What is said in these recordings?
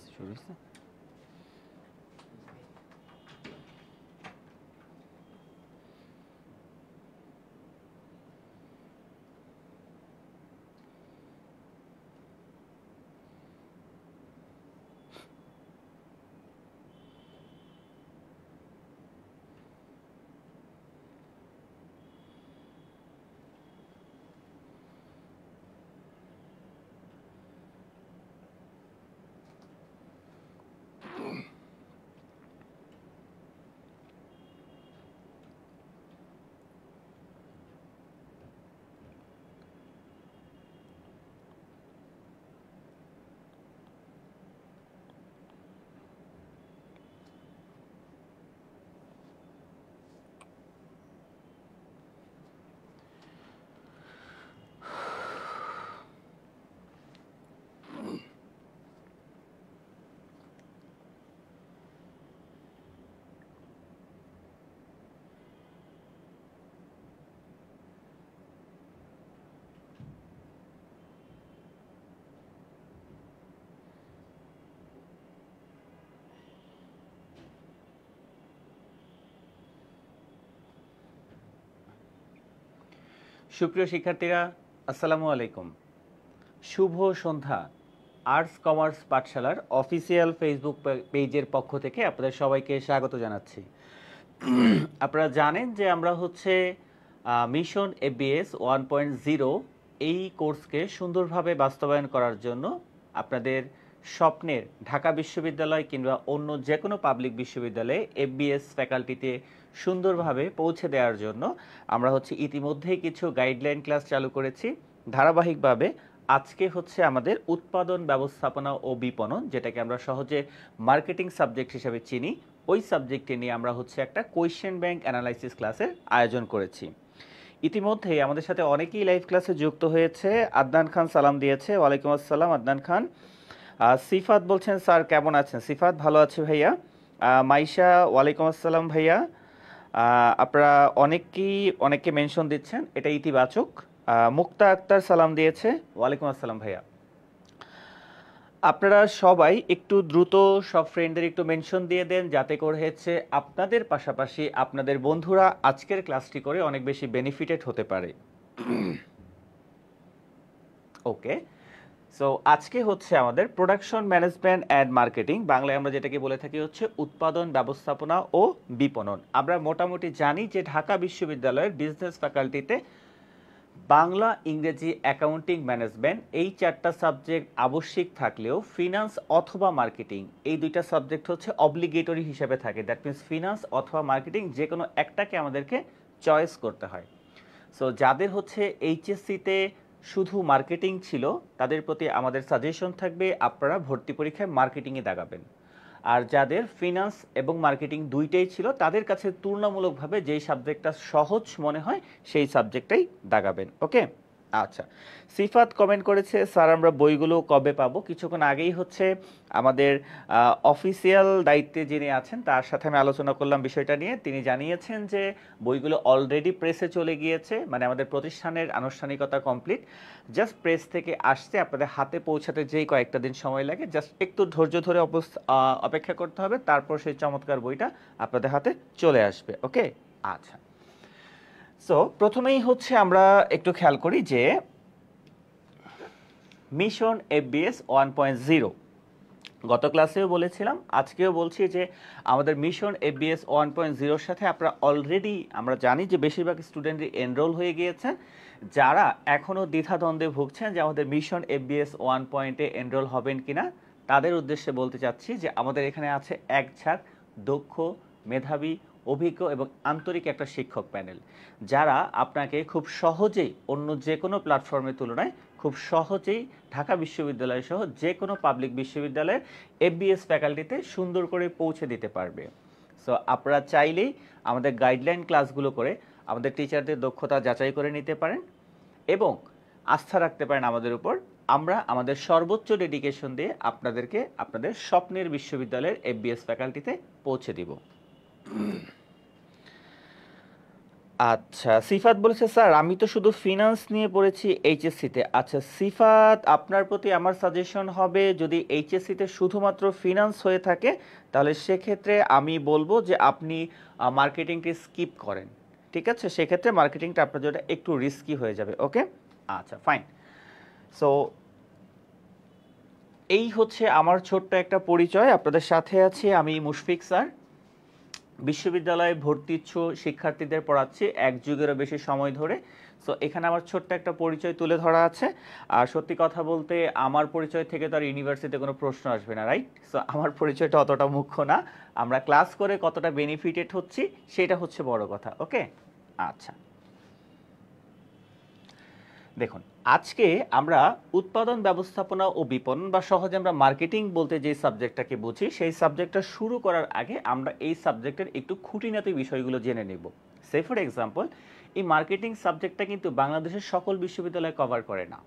শুরু হয়েছে। সুপ্রিয় শিক্ষার্থীরা, আসসালামু আলাইকুম। শুভ সন্ধ্যা। আর্টস কমার্স পাঠশালার অফিসিয়াল ফেসবুক পেজের পক্ষ থেকে আপনাদের সবাইকে স্বাগত জানাচ্ছি। আপনারা জানেন যে আমরা হচ্ছে মিশন এফবিএস 1.0 এই কোর্সকে সুন্দরভাবে বাস্তবায়ন করার জন্য আপনাদের স্বপ্নের ঢাকা বিশ্ববিদ্যালয় কিংবা অন্য যে কোনো পাবলিক বিশ্ববিদ্যালয়ে এফবিএস ফ্যাকাল্টিতে সুন্দরভাবে পৌঁছে দেওয়ার জন্য আমরা হচ্ছে ইতিমধ্যেই কিছু গাইডলাইন ক্লাস চালু করেছি। ধারাবাহিকভাবে আজকে হচ্ছে আমাদের উৎপাদন ব্যবস্থাপনা ও বিপণন, যেটাকে আমরা সহজে মার্কেটিং সাবজেক্ট হিসেবে চিনি, ওই সাবজেক্টে নিয়ে আমরা হচ্ছে একটা কোয়েশ্চেন ব্যাংক অ্যানালাইসিস ক্লাসের আয়োজন করেছি। ইতিমধ্যেই আমাদের সাথে অনেকেই লাইভ ক্লাসে যুক্ত হয়েছে। আদনান খান সালাম দিয়েছে। ওয়ালাইকুম আসসালাম আদনান খান। সিফাত বলছেন স্যার কেমন আছেন? সিফাত ভালো আছে ভাইয়া। মাইশা ওয়ালাইকুম আসসালাম ভাইয়া। আপনারা অনেককে মেনশন দিচ্ছেন, এটা ইতিবাচক। মুক্তা আক্তার সালাম দিয়েছে। ওয়ালাইকুম আসসালাম ভাইয়া। আপনারা সবাই একটু দ্রুত সব ফ্রেন্ডদের একটু মেনশন দিয়ে দেন, যাতে করে হচ্ছে আপনাদের পাশাপাশি আপনাদের বন্ধুরা আজকের ক্লাসটি করে অনেক বেশি বেনিফিটেড হতে পারে। ওকে, সো আজকে হচ্ছে আমাদের প্রোডাকশন ম্যানেজমেন্ট অ্যান্ড মার্কেটিং, বাংলায় আমরা যেটাকে বলে থাকি হচ্ছে উৎপাদন ব্যবস্থাপনা ও বিপণন। আমরা মোটামুটি জানি যে ঢাকা বিশ্ববিদ্যালয়ের বিজনেস ফ্যাকাল্টিতে বাংলা, ইংরেজি, অ্যাকাউন্টিং, ম্যানেজমেন্ট এই চারটা সাবজেক্ট আবশ্যিক থাকলেও ফিনান্স অথবা মার্কেটিং এই দুইটা সাবজেক্ট হচ্ছে অব্লিগেটরি হিসেবে থাকে। দ্যাট মিনস ফিনান্স অথবা মার্কেটিং যে কোনো একটাকে আমাদেরকে চয়েস করতে হয়। সো যাদের হচ্ছে এইচএসসিতে শুধু মার্কেটিং ছিল, তাদের প্রতি আমাদের সাজেশন থাকবে আপনারা ভর্তি পরীক্ষায় মার্কেটিংয়ে দাগাবেন। আর যাদের ফিনান্স এবং মার্কেটিং দুইটাই ছিল, তাদের কাছে তুলনামূলকভাবে যেই সাবজেক্টটা সহজ মনে হয় সেই সাবজেক্টটাই দাগাবেন। ওকে, আচ্ছা। সিফাত কমেন্ট করেছে স্যার আমরা বইগুলো কবে পাবো? কিছুক্ষণ আগেই হচ্ছে আমাদের অফিসিয়াল দায়িত্বে যিনি আছেন তার সাথে আমি আলোচনা করলাম বিষয়টা নিয়ে। তিনি জানিয়েছেন যে বইগুলো অলরেডি প্রেসে চলে গিয়েছে, মানে আমাদের প্রতিষ্ঠানের আনুষ্ঠানিকতা কমপ্লিট, জাস্ট প্রেস থেকে আসছে, আপনাদের হাতে পৌঁছাতে যেই কয়েকটা দিন সময় লাগে, জাস্ট একটু ধৈর্য ধরে অপেক্ষা করতে হবে, তারপর সেই চমৎকার বইটা আপনাদের হাতে চলে আসবে। ওকে, আচ্ছা। সো প্রথমেই হচ্ছে আমরা একটু খেয়াল করি যে মিশন এফবিএস 1.0 গত ক্লাসেও বলেছিলাম, আজকেও বলছি যে আমাদের মিশন এফবিএস 1.0-র সাথে আমরা জানি যে বেশিরভাগ স্টুডেন্টই এনরোল হয়ে গিয়েছেন। যারা এখনও দ্বিধাদ্বন্দ্বে ভুগছেন যে আমাদের মিশন এফবিএস 1.0-এ এনরোল হবেন কিনা, তাদের উদ্দেশ্যে বলতে চাচ্ছি যে আমাদের এখানে আছে এক ঝাঁক দক্ষ, মেধাবী, অভিজ্ঞ এবং আন্তরিক একটা শিক্ষক প্যানেল, যারা আপনাকে খুব সহজেই অন্য যে কোনো প্ল্যাটফর্মের তুলনায় খুব সহজেই ঢাকা বিশ্ববিদ্যালয় সহ যে কোনো পাবলিক বিশ্ববিদ্যালয়ের এফবিএস ফ্যাকাল্টিতে সুন্দর করে পৌঁছে দিতে পারবে। সো আপনারা চাইলেই আমাদের গাইডলাইন ক্লাসগুলো করে আমাদের টিচারদের দক্ষতা যাচাই করে নিতে পারেন এবং আস্থা রাখতে পারেন আমাদের উপর। আমরা আমাদের সর্বোচ্চ ডেডিকেশন দিয়ে আপনাদেরকে আপনাদের স্বপ্নের বিশ্ববিদ্যালয়ের এফবিএস ফ্যাকাল্টিতে পৌঁছে দিব। আচ্ছা, সিফাত বলেছে স্যার আমি তো শুধু ফিনান্স নিয়ে পড়েছি এইচএসসিতে। আচ্ছা সিফাত, আপনার প্রতি আমার সাজেশন হবে যদি এইচএসসিতে শুধুমাত্র ফিনান্স হয়ে থাকে তাহলে সেক্ষেত্রে আমি বলবো যে আপনি মার্কেটিংকে স্কিপ করেন। ঠিক আছে, সেক্ষেত্রে মার্কেটিংটা আপনার জন্য একটু রিস্কি হয়ে যাবে। ওকে, আচ্ছা ফাইন। সো এই হচ্ছে আমার ছোট্ট একটা পরিচয়, আপনাদের সাথে আছি আমি মুশফিক স্যার। বিশ্ববিদ্যালয়ে ভর্তি ইচ্ছু শিক্ষার্থীদের পড়াচ্ছি এক যুগেরও বেশি সময় ধরে। সো এখানে আমার ছোট্ট একটা পরিচয় তুলে ধরা আছে। আর সত্যি কথা বলতে আমার পরিচয় থেকে তো আর ইউনিভার্সিটিতে কোনো প্রশ্ন আসবে না, রাইট? সো আমার পরিচয়টা অতটা মুখ্য না, আমরা ক্লাস করে কতটা বেনিফিটেড হচ্ছি সেটা হচ্ছে বড় কথা। ওকে, আচ্ছা দেখুন, আজকে আমরা উৎপাদন ব্যবস্থাপনা ও বিপণন বা সহজে আমরা মার্কেটিং বলতে যে সাবজেক্টটাকে বুঝি সেই সাবজেক্টটা শুরু করার আগে আমরা এই সাবজেক্টের একটু খুঁটিনাটি বিষয়গুলো জেনে নেব। সে ফর এক্সাম্পল, এই মার্কেটিং সাবজেক্টটা কিন্তু বাংলাদেশের সকল বিশ্ববিদ্যালয়ে কভার করে না।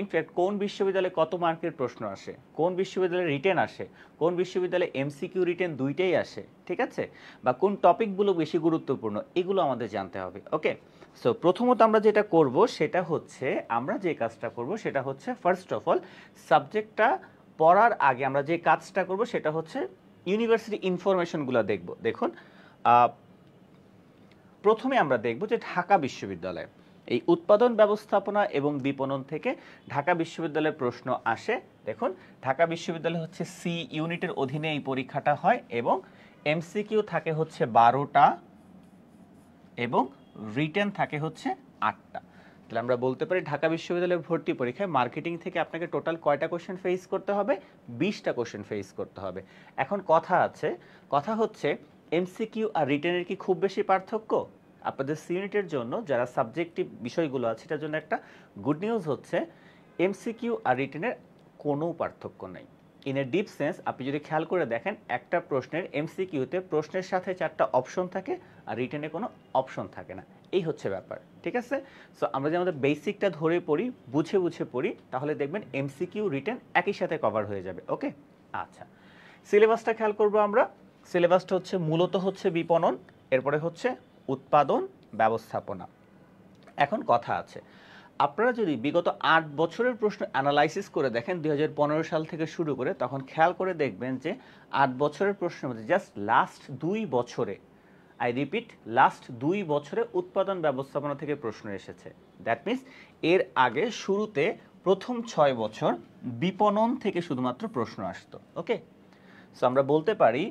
ইনফ্যাক্ট কোন বিশ্ববিদ্যালয়ে কত মার্কের প্রশ্ন আসে, কোন বিশ্ববিদ্যালয়ে রিটেন আসে, কোন বিশ্ববিদ্যালয়ে এমসিকিউ রিটেন দুইটাই আসে, ঠিক আছে, বা কোন টপিকগুলো বেশি গুরুত্বপূর্ণ এগুলো আমাদের জানতে হবে। ওকে, সো প্রথমত আমরা যেটা করব সেটা হচ্ছে, আমরা যে কাজটা করব সেটা হচ্ছে ফার্স্ট অফ অল সাবজেক্টটা পড়ার আগে আমরা যে কাজটা করব সেটা হচ্ছে ইউনিভার্সিটি ইনফরমেশনগুলো দেখব। দেখুন, প্রথমে আমরা দেখব যে ঢাকা বিশ্ববিদ্যালয় এই উৎপাদন ব্যবস্থাপনা এবং বিপণন থেকে ঢাকা বিশ্ববিদ্যালয়ের প্রশ্ন আসে। দেখুন, ঢাকা বিশ্ববিদ্যালয় হচ্ছে সি ইউনিটের অধীনে এই পরীক্ষাটা হয় এবং এমসিকিউ থাকে হচ্ছে 12টা এবং রিটেন থাকে হচ্ছে 8টা। তাহলে আমরা বলতে পারি ঢাকা বিশ্ববিদ্যালয়ের ভর্তি পরীক্ষায় মার্কেটিং থেকে আপনাকে টোটাল কয়টা কোশ্চেন ফেস করতে হবে? 20টা কোশ্চেন ফেস করতে হবে। এখন কথা হচ্ছে এমসিকিউ আর রিটেনের কি খুব বেশি পার্থক্য? আপনাদের সি ইউনিটের জন্য যারা সাবজেক্টিভ বিষয়গুলো আছে এটার জন্য একটা গুড নিউজ হচ্ছে এমসিকিউ আর রিটেনের কোনো পার্থক্য নাই। ইন এ ডিপ সেন্স আপনি যদি খেয়াল করে দেখেন একটা প্রশ্নের এমসিকিউতে প্রশ্নের সাথে 4টা অপশন থাকে আর রিটেনে কোনো অপশন থাকে না। এই হচ্ছে ব্যাপার, ঠিক আছে? সো আমরা যদি আমাদের বেসিকটা ধরে পড়ি, বুঝে বুঝে পড়ি, তাহলে দেখবেন এমসিকিউ রিটেন একই সাথে কভার হয়ে যাবে। ওকে, আচ্ছা সিলেবাসটা খেয়াল করব আমরা। সিলেবাসটা হচ্ছে মূলত হচ্ছে বিপণন, এরপরে হচ্ছে উৎপাদন ব্যবস্থাপনা। এখন কথা আছে, আপনারা যদি বিগত 8 বছরের প্রশ্ন অ্যানালাইসিস করে দেখেন 2015 সাল থেকে শুরু করে, তখন খেয়াল করে দেখবেন যে 8 বছরের প্রশ্নের মধ্যে জাস্ট লাস্ট 2 বছরে, আই রিপিট লাস্ট 2 বছরে উৎপাদন ব্যবস্থাপনা থেকে প্রশ্ন এসেছে। দ্যাট মিনস এর আগে শুরুতে প্রথম 6 বছর বিপণন থেকে শুধুমাত্র প্রশ্ন আসতো। ওকে, সো আমরা বলতে পারি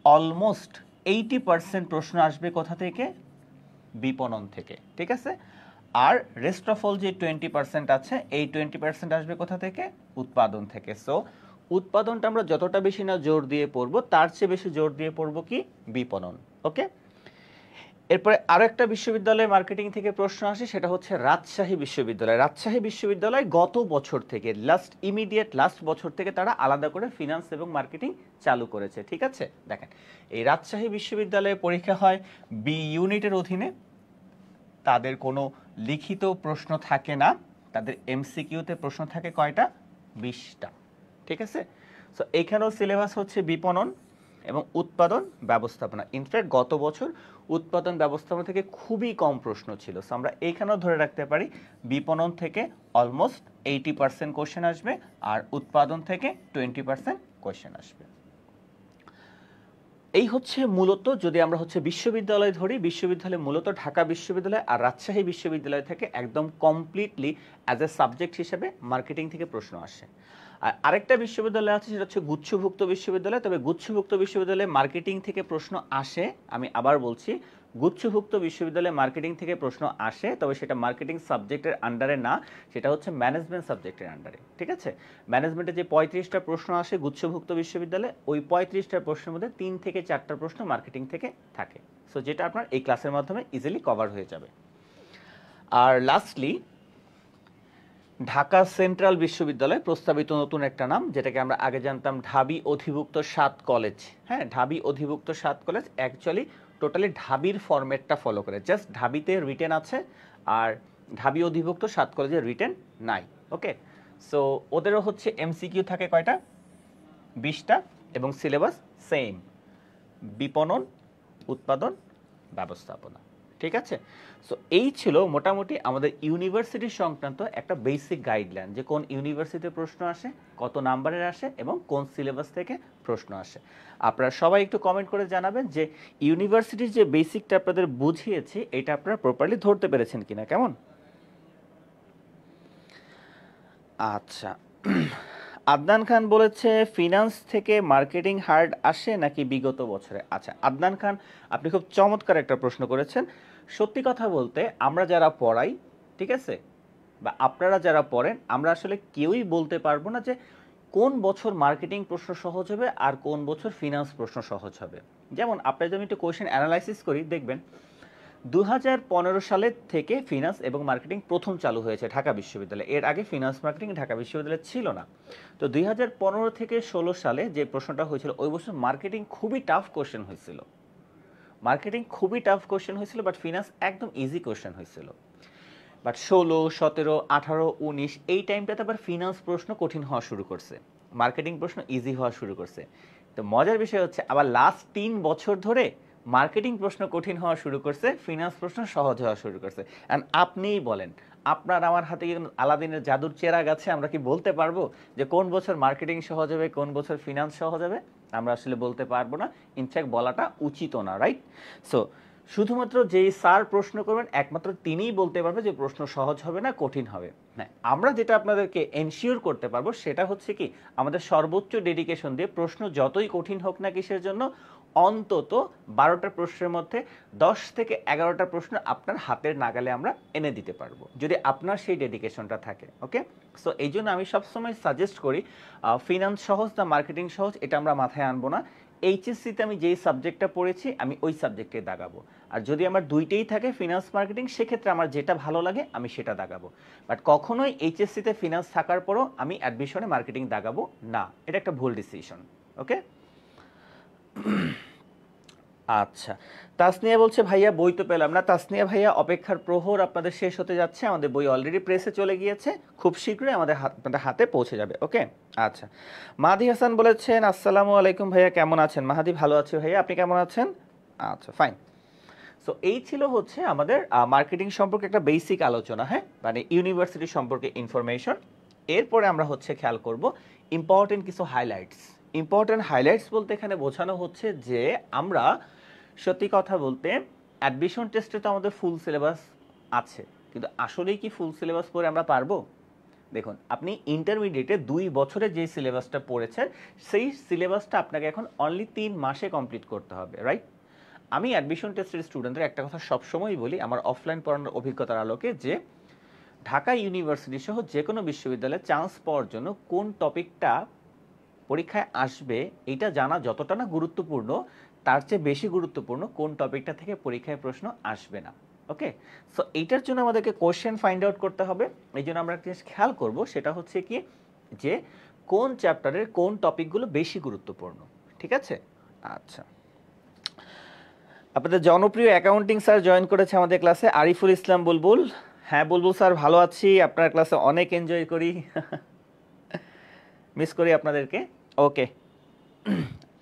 অলমোস্ট 80% প্রশ্ন আসবে কোথা থেকে? বিপণন থেকে, ঠিক আছে? আর রেস্ট অফ অল যে 20% আছে এই 20% আসবে কোথা থেকে? উৎপাদন থেকে। সো উৎপাদনটা আমরা যতটা বেশি না জোর দিয়ে পড়বো তার চেয়ে বেশি জোর দিয়ে পড়বো কি? বিপণন। ওকে, এরপরে আরো একটা বিশ্ববিদ্যালয় মার্কেটিং থেকে প্রশ্ন আসে, সেটা হচ্ছে রাজশাহী বিশ্ববিদ্যালয়। রাজশাহী বিশ্ববিদ্যালয় গত বছর থেকে লাস্ট বছর থেকে তারা আলাদা করে ফিনান্স এবং মার্কেটিং চালু করেছে, ঠিক আছে? দেখেন, এই রাজশাহী বিশ্ববিদ্যালয়ে পরীক্ষা হয় বি ইউনিটের অধীনে, তাদের কোনো লিখিত প্রশ্ন থাকে না, তাদের এমসিকিউতে প্রশ্ন থাকে কয়টা? 20টা, ঠিক আছে? সো এখানেও সিলেবাস হচ্ছে বিপণন এবং উৎপাদন ব্যবস্থাপনা। ইনফ্যাক্ট গত বছর উৎপাদন ব্যবস্থাপনা থেকে খুবই কম প্রশ্ন ছিল। সো আমরা এইখানেও ধরে রাখতে পারি বিপণন থেকে অলমোস্ট 80% কোশ্চেন আসবে আর উৎপাদন থেকে 20% কোশ্চেন আসবে। এই হচ্ছে মূলত, যদি আমরা হচ্ছে বিশ্ববিদ্যালয় ধরি, বিশ্ববিদ্যালয় মূলত ঢাকা বিশ্ববিদ্যালয় আর রাজশাহী বিশ্ববিদ্যালয় থেকে একদম কমপ্লিটলি অ্যাজ এ সাবজেক্ট হিসেবে মার্কেটিং থেকে প্রশ্ন আসে। আর আরেকটা বিশ্ববিদ্যালয় আছে সেটা হচ্ছে গুচ্ছভুক্ত বিশ্ববিদ্যালয়। তবে গুচ্ছভুক্ত বিশ্ববিদ্যালয়ে মার্কেটিং থেকে প্রশ্ন আসে, আমি আবার বলছি গুচ্ছভুক্ত বিশ্ববিদ্যালয়ে মার্কেটিং থেকে প্রশ্ন আসে, তবে সেটা মার্কেটিং সাবজেক্টের আন্ডারে না, সেটা হচ্ছে ম্যানেজমেন্ট সাবজেক্টের আন্ডারে, ঠিক আছে? ম্যানেজমেন্টে যে 35টা প্রশ্ন আসে গুচ্ছভুক্ত বিশ্ববিদ্যালয়ে, ওই 35টা প্রশ্নের মধ্যে 3 থেকে 4টা প্রশ্ন মার্কেটিং থেকে থাকে। সো যেটা আপনার এই ক্লাসের মাধ্যমে ইজিলি কভার হয়ে যাবে। আর লাস্টলি ঢাকা সেন্ট্রাল বিশ্ববিদ্যালয় প্রস্তাবিত নতুন একটা নাম, যেটাকে আমরা আগে জানতাম ঢাবি অধিভুক্ত 7 কলেজ। হ্যাঁ, ঢাবি অধিভুক্ত 7 কলেজ অ্যাকচুয়ালি টোটালি ঢাবির ফরম্যাটটা ফলো করে, জাস্ট ঢাবিতে রিটেন আছে আর ঢাবি অধিভুক্ত 7 কলেজের রিটেন নাই। ওকে, সো ওদেরও হচ্ছে এমসিকিউ থাকে কয়টা? 20টা এবং সিলেবাস সেম, বিপণন উৎপাদন ব্যবস্থাপনা, ঠিক আছে। সো এই ছিল মোটামুটি আমাদের ইউনিভার্সিটি সংক্রান্ত একটা বেসিক গাইডলাইন, যে কোন ইউনিভার্সিটিতে প্রশ্ন আসে, কত নাম্বারের আসে এবং কোন সিলেবাস থেকে প্রশ্ন আসে। আপনারা সবাই একটু কমেন্ট করে জানাবেন যে ইউনিভার্সিটির যে বেসিকটা আপনাদের বুঝিয়েছি এটা আপনারা প্রপারলি ধরতে পেরেছেন কিনা। কেমন? আচ্ছা, আদনান খান বলেছে ফিনান্স থেকে মার্কেটিং হার্ড আসে নাকি বিগত বছরে। আচ্ছা আদনান খান, আপনি খুব চমৎকার একটা প্রশ্ন করেছেন। সত্যি কথা বলতে আমরা যারা পড়াই, ঠিক আছে, বা আপনারা যারা পড়েন, আমরা আসলে কেউই বলতে পারবো না যে কোন বছর মার্কেটিং প্রশ্ন সহজ হবে আর কোন বছর ফিনান্স প্রশ্ন সহজ হবে। যেমন আপনারা যদি একটু কোয়েশ্চেন অ্যানালাইসিস করি, দেখবেন 2015 সালের থেকে ফিনান্স এবং মার্কেটিং প্রথম চালু হয়েছে ঢাকা বিশ্ববিদ্যালয়ে। এর আগে ফিনান্স মার্কেটিং ঢাকা বিশ্ববিদ্যালয়ে ছিল না। তো 2015 থেকে 16 সালে যে প্রশ্নটা হয়েছিল, ওই বছর মার্কেটিং খুবই টাফ কোশ্চেন হয়েছিল। মার্কেটিং খুবই টাফ কোশ্চেন হয়েছিল, বাট ফিনান্স একদম ইজি কোশ্চেন হয়েছিল। বাট 16, 17, 18, 19 এই টাইমটাতে আবার ফিনান্স প্রশ্ন কঠিন হওয়া শুরু করছে, মার্কেটিং প্রশ্ন ইজি হওয়া শুরু করছে। তো মজার বিষয় হচ্ছে আবার লাস্ট 3 বছর ধরে মার্কেটিং প্রশ্ন কঠিন হওয়া শুরু করছে, ফিনান্স প্রশ্ন সহজ হওয়া শুরু করছে। অ্যান্ড আপনিই বলেন, আপনার আমার হাতে কি আলাদিনের জাদুর চেরাগ আছে? আমরা কি বলতে পারবো যে কোন বছর মার্কেটিং সহজ হবে, কোন বছর ফিনান্স সহজ হবে? আমরা আসলে বলতে পারবো না, ইনফ্যাক্ট বলাটা উচিত না, রাইট? সো শুধুমাত্র যেই স্যার প্রশ্ন করবেন একমাত্র তিনিই বলতে পারবে যে প্রশ্ন সহজ হবে না কঠিন হবে। হ্যাঁ, আমরা যেটা আপনাদেরকে এনশিওর করতে পারবো সেটা হচ্ছে কি, আমাদের সর্বোচ্চ ডেডিকেশন দিয়ে প্রশ্ন যতই কঠিন হোক না কিসের জন্য, অন্তত 12টা প্রশ্নের মধ্যে 10 থেকে 11টা প্রশ্ন আপনার হাতের নাগালে আমরা এনে দিতে পারবো, যদি আপনার সেই ডেডিকেশনটা থাকে। ওকে, সো এই জন্য আমি সবসময় সাজেস্ট করি ফিনান্স সহজ না মার্কেটিং সহজ এটা আমরা মাথায় আনবো না। এইচএসসিতে আমি যেই সাবজেক্টটা পড়েছি আমি ওই সাবজেক্টে দাগাবো। আর যদি আমার দুইটাই থাকে ফিনান্স মার্কেটিং, সেক্ষেত্রে আমার যেটা ভালো লাগে আমি সেটা দাগাবো। বাট কখনোই এইচএসসিতে ফিনান্স থাকার পরও আমি অ্যাডমিশনে মার্কেটিং দাগাবো না, এটা একটা ভুল ডিসিশন। ওকে, আচ্ছা, তাসনিয়া বলছে ভাইয়া বই তো পেলাম না। তাসনিয়া ভাইয়া, অপেক্ষার প্রহর আপনাদের শেষ হতে যাচ্ছে, আমাদের বই অলরেডি প্রেসে চলে গিয়েছে, খুব শীঘ্রই আপনাদের হাতে পৌঁছে যাবে। ওকে, আচ্ছা। মাহাদি হাসান বলেছেন আসসালামু আলাইকুম ভাইয়া, কেমন আছেন? মাহাদি, ভালো আছি ভাইয়া, আপনি কেমন আছেন? আচ্ছা, ফাইন। সো এই ছিল হচ্ছে আমাদের মার্কেটিং সম্পর্কে একটা বেসিক আলোচনা, হ্যাঁ, মানে ইউনিভার্সিটি সম্পর্কে ইনফরমেশন। এরপরে আমরা হচ্ছে খেয়াল করব ইম্পর্টেন্ট কিছু হাইলাইটস। ইম্পর্টেন্ট হাইলাইটস বলতে এখানে বোঝানো হচ্ছে যে আমরা সত্যি কথা বলতে অ্যাডমিশন টেস্টে তো আমাদের ফুল সিলেবাস আছে, কিন্তু আসলেই কি ফুল সিলেবাস পড়ে আমরা পারবো? দেখুন, আপনি ইন্টারমিডিয়েটে 2 বছরে যে সিলেবাসটা পড়েছেন সেই সিলেবাসটা আপনাকে এখন অনলি 3 মাসে কমপ্লিট করতে হবে, রাইট? আমি অ্যাডমিশন টেস্টের স্টুডেন্টদের একটা কথা সবসময় বলি আমার অফলাইন পড়ানোর অভিজ্ঞতার আলোকে, যে ঢাকা ইউনিভার্সিটি সহ যে কোনো বিশ্ববিদ্যালয়ে চান্স পাওয়ার জন্য কোন টপিকটা পরীক্ষায় আসবে এটা জানা যতটা না গুরুত্বপূর্ণ, তার চেয়ে বেশি গুরুত্বপূর্ণ কোন টপিকটা থেকে পরীক্ষায় প্রশ্ন আসবে না। ওকে, সো এইটার জন্য আমাদেরকে কোশ্চেন ফাইন্ড আউট করতে হবে। এই জন্য আমরা একটা জিনিস খেয়াল করব, সেটা হচ্ছে কি, যে কোন চ্যাপ্টারের কোন টপিকগুলো বেশি গুরুত্বপূর্ণ। ঠিক আছে, আচ্ছা। আপনাদের জনপ্রিয় অ্যাকাউন্টিং স্যার জয়েন করেছে আমাদের ক্লাসে, আরিফুল ইসলাম বুলবুল। হ্যাঁ বুলবুল স্যার, ভালো আছি, আপনার ক্লাসে অনেক এনজয় করি, মিস করি আপনাদেরকে। ওকে,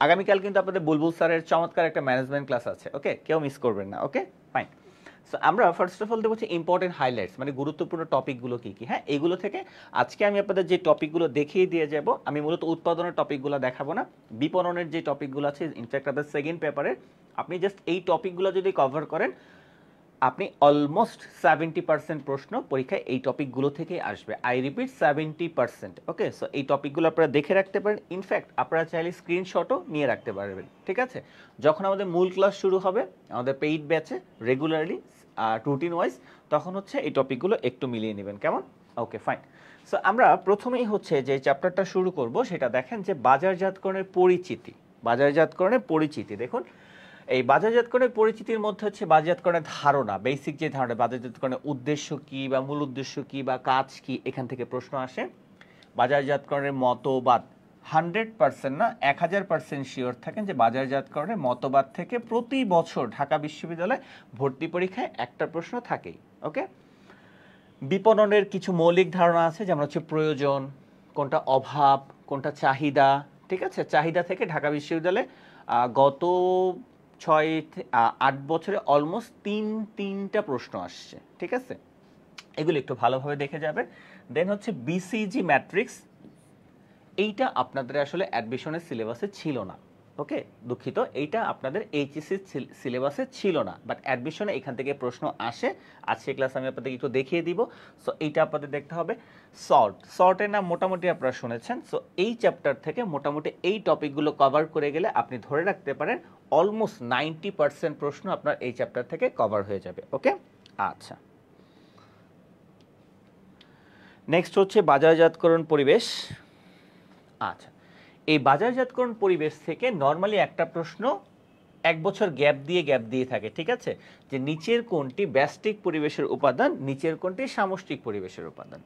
আগামীকাল কিন্তু আপনাদের বুলবুল স্যারের চমৎকার একটা ম্যানেজমেন্ট ক্লাস আছে, ওকে, কেউ মিস করবেন না। ওকে, ফাইন। সো আমরা ফার্স্ট অফ অল দেখবো ইম্পর্টেন্ট হাইলাইটস, মানে গুরুত্বপূর্ণ টপিকগুলো কী কী। হ্যাঁ, এইগুলো থেকে আজকে আমি আপনাদের যে টপিকগুলো দেখিয়ে দিয়ে যাব, আমি মূলত উৎপাদনের টপিকগুলো দেখাবো না, বিপণনের যে টপিকগুলো আছে, ইনফ্যাক্ট আপনাদের সেকেন্ড পেপারে আপনি জাস্ট এই টপিকগুলো যদি কভার করেন, আপনি অলমোস্ট 70% প্রশ্ন পরীক্ষায় এই টপিকগুলো থেকে আসবে। I repeat 70%। ওকে, সো এই টপিকগুলো আপনারা দেখে রাখতে পারেন, ইনফ্যাক্ট আপনারা চাইলে স্ক্রিনশটও নিয়ে রাখতে পারবেন। ঠিক আছে, যখন আমাদের মূল ক্লাস শুরু হবে আমাদের পেইড ব্যাচে রেগুলারলি রুটিন ওয়াইজ, তখন হচ্ছে এই টপিকগুলো একটু মিলিয়ে নেবেন, কেমন? ওকে, ফাইন। সো আমরা প্রথমেই হচ্ছে যে চ্যাপ্টারটা শুরু করব সেটা দেখেন যে বাজারজাতকরণের পরিচিতি। বাজারজাতকরণের পরিচিতি, দেখুন এই বাজারজাতকরণের পরিচিতির মধ্যে হচ্ছে বাজারজাতকরণের ধারণা, বেসিক যে ধারণা, বাজারজাতকরণের উদ্দেশ্য কি বা মূল উদ্দেশ্য কি বা কাজ কি, এখান থেকে প্রশ্ন আসে। বাজারজাতকরণের মতবাদ, 100% না 1000% শিওর থাকেন যে বাজারজাতকরণের মতবাদ থেকে প্রতি বছর ঢাকা বিশ্ববিদ্যালয়ে ভর্তি পরীক্ষায় একটা প্রশ্ন থাকেই। ওকে, বিপণনের কিছু মৌলিক ধারণা আছে, যেমন হচ্ছে প্রয়োজন, কোনটা অভাব, কোনটা চাহিদা। ঠিক আছে, চাহিদা থেকে ঢাকা বিশ্ববিদ্যালয়ে গত 8 বছরে অলমোস্ট তিনটা প্রশ্ন আসছে, ঠিক আছে? এগুলো একটু ভালোভাবে দেখে যাবে। দেন হচ্ছে বিসিজি ম্যাট্রিক্স, এইটা আপনাদের আসলে অ্যাডমিশনের সিলেবাসে ছিল না, ওকে, দুঃখিত, এইটা আপনাদের এইচএসসি সিলেবাসে ছিল না, বাট অ্যাডমিশনে এখান থেকে প্রশ্ন আসে। আজকে ক্লাস আমি আপনাদের একটু দেখিয়ে দিব। সো এইটা আপনাদের দেখতে হবে। সর্টের নাম মোটামুটি আপনারা শুনেছেন। সো এই চ্যাপ্টার থেকে মোটামুটি এই টপিকগুলো কভার করে গেলে আপনি ধরে রাখতে পারেন অলমোস্ট 90% প্রশ্ন আপনার এই চ্যাপ্টার থেকে কভার হয়ে যাবে, ওকে। আচ্ছা, নেক্সট হচ্ছে বাজারজাতকরণ পরিবেশ। আচ্ছা, এই বাজারজাতকরণ পরিবেশ থেকে নর্মালি একটা প্রশ্ন 1 বছর গ্যাপ দিয়ে থাকে, ঠিক আছে, যে নিচের কোনটি ব্যষ্টিক পরিবেশের উপাদান, নিচের কোনটি সামষ্টিক পরিবেশের উপাদান,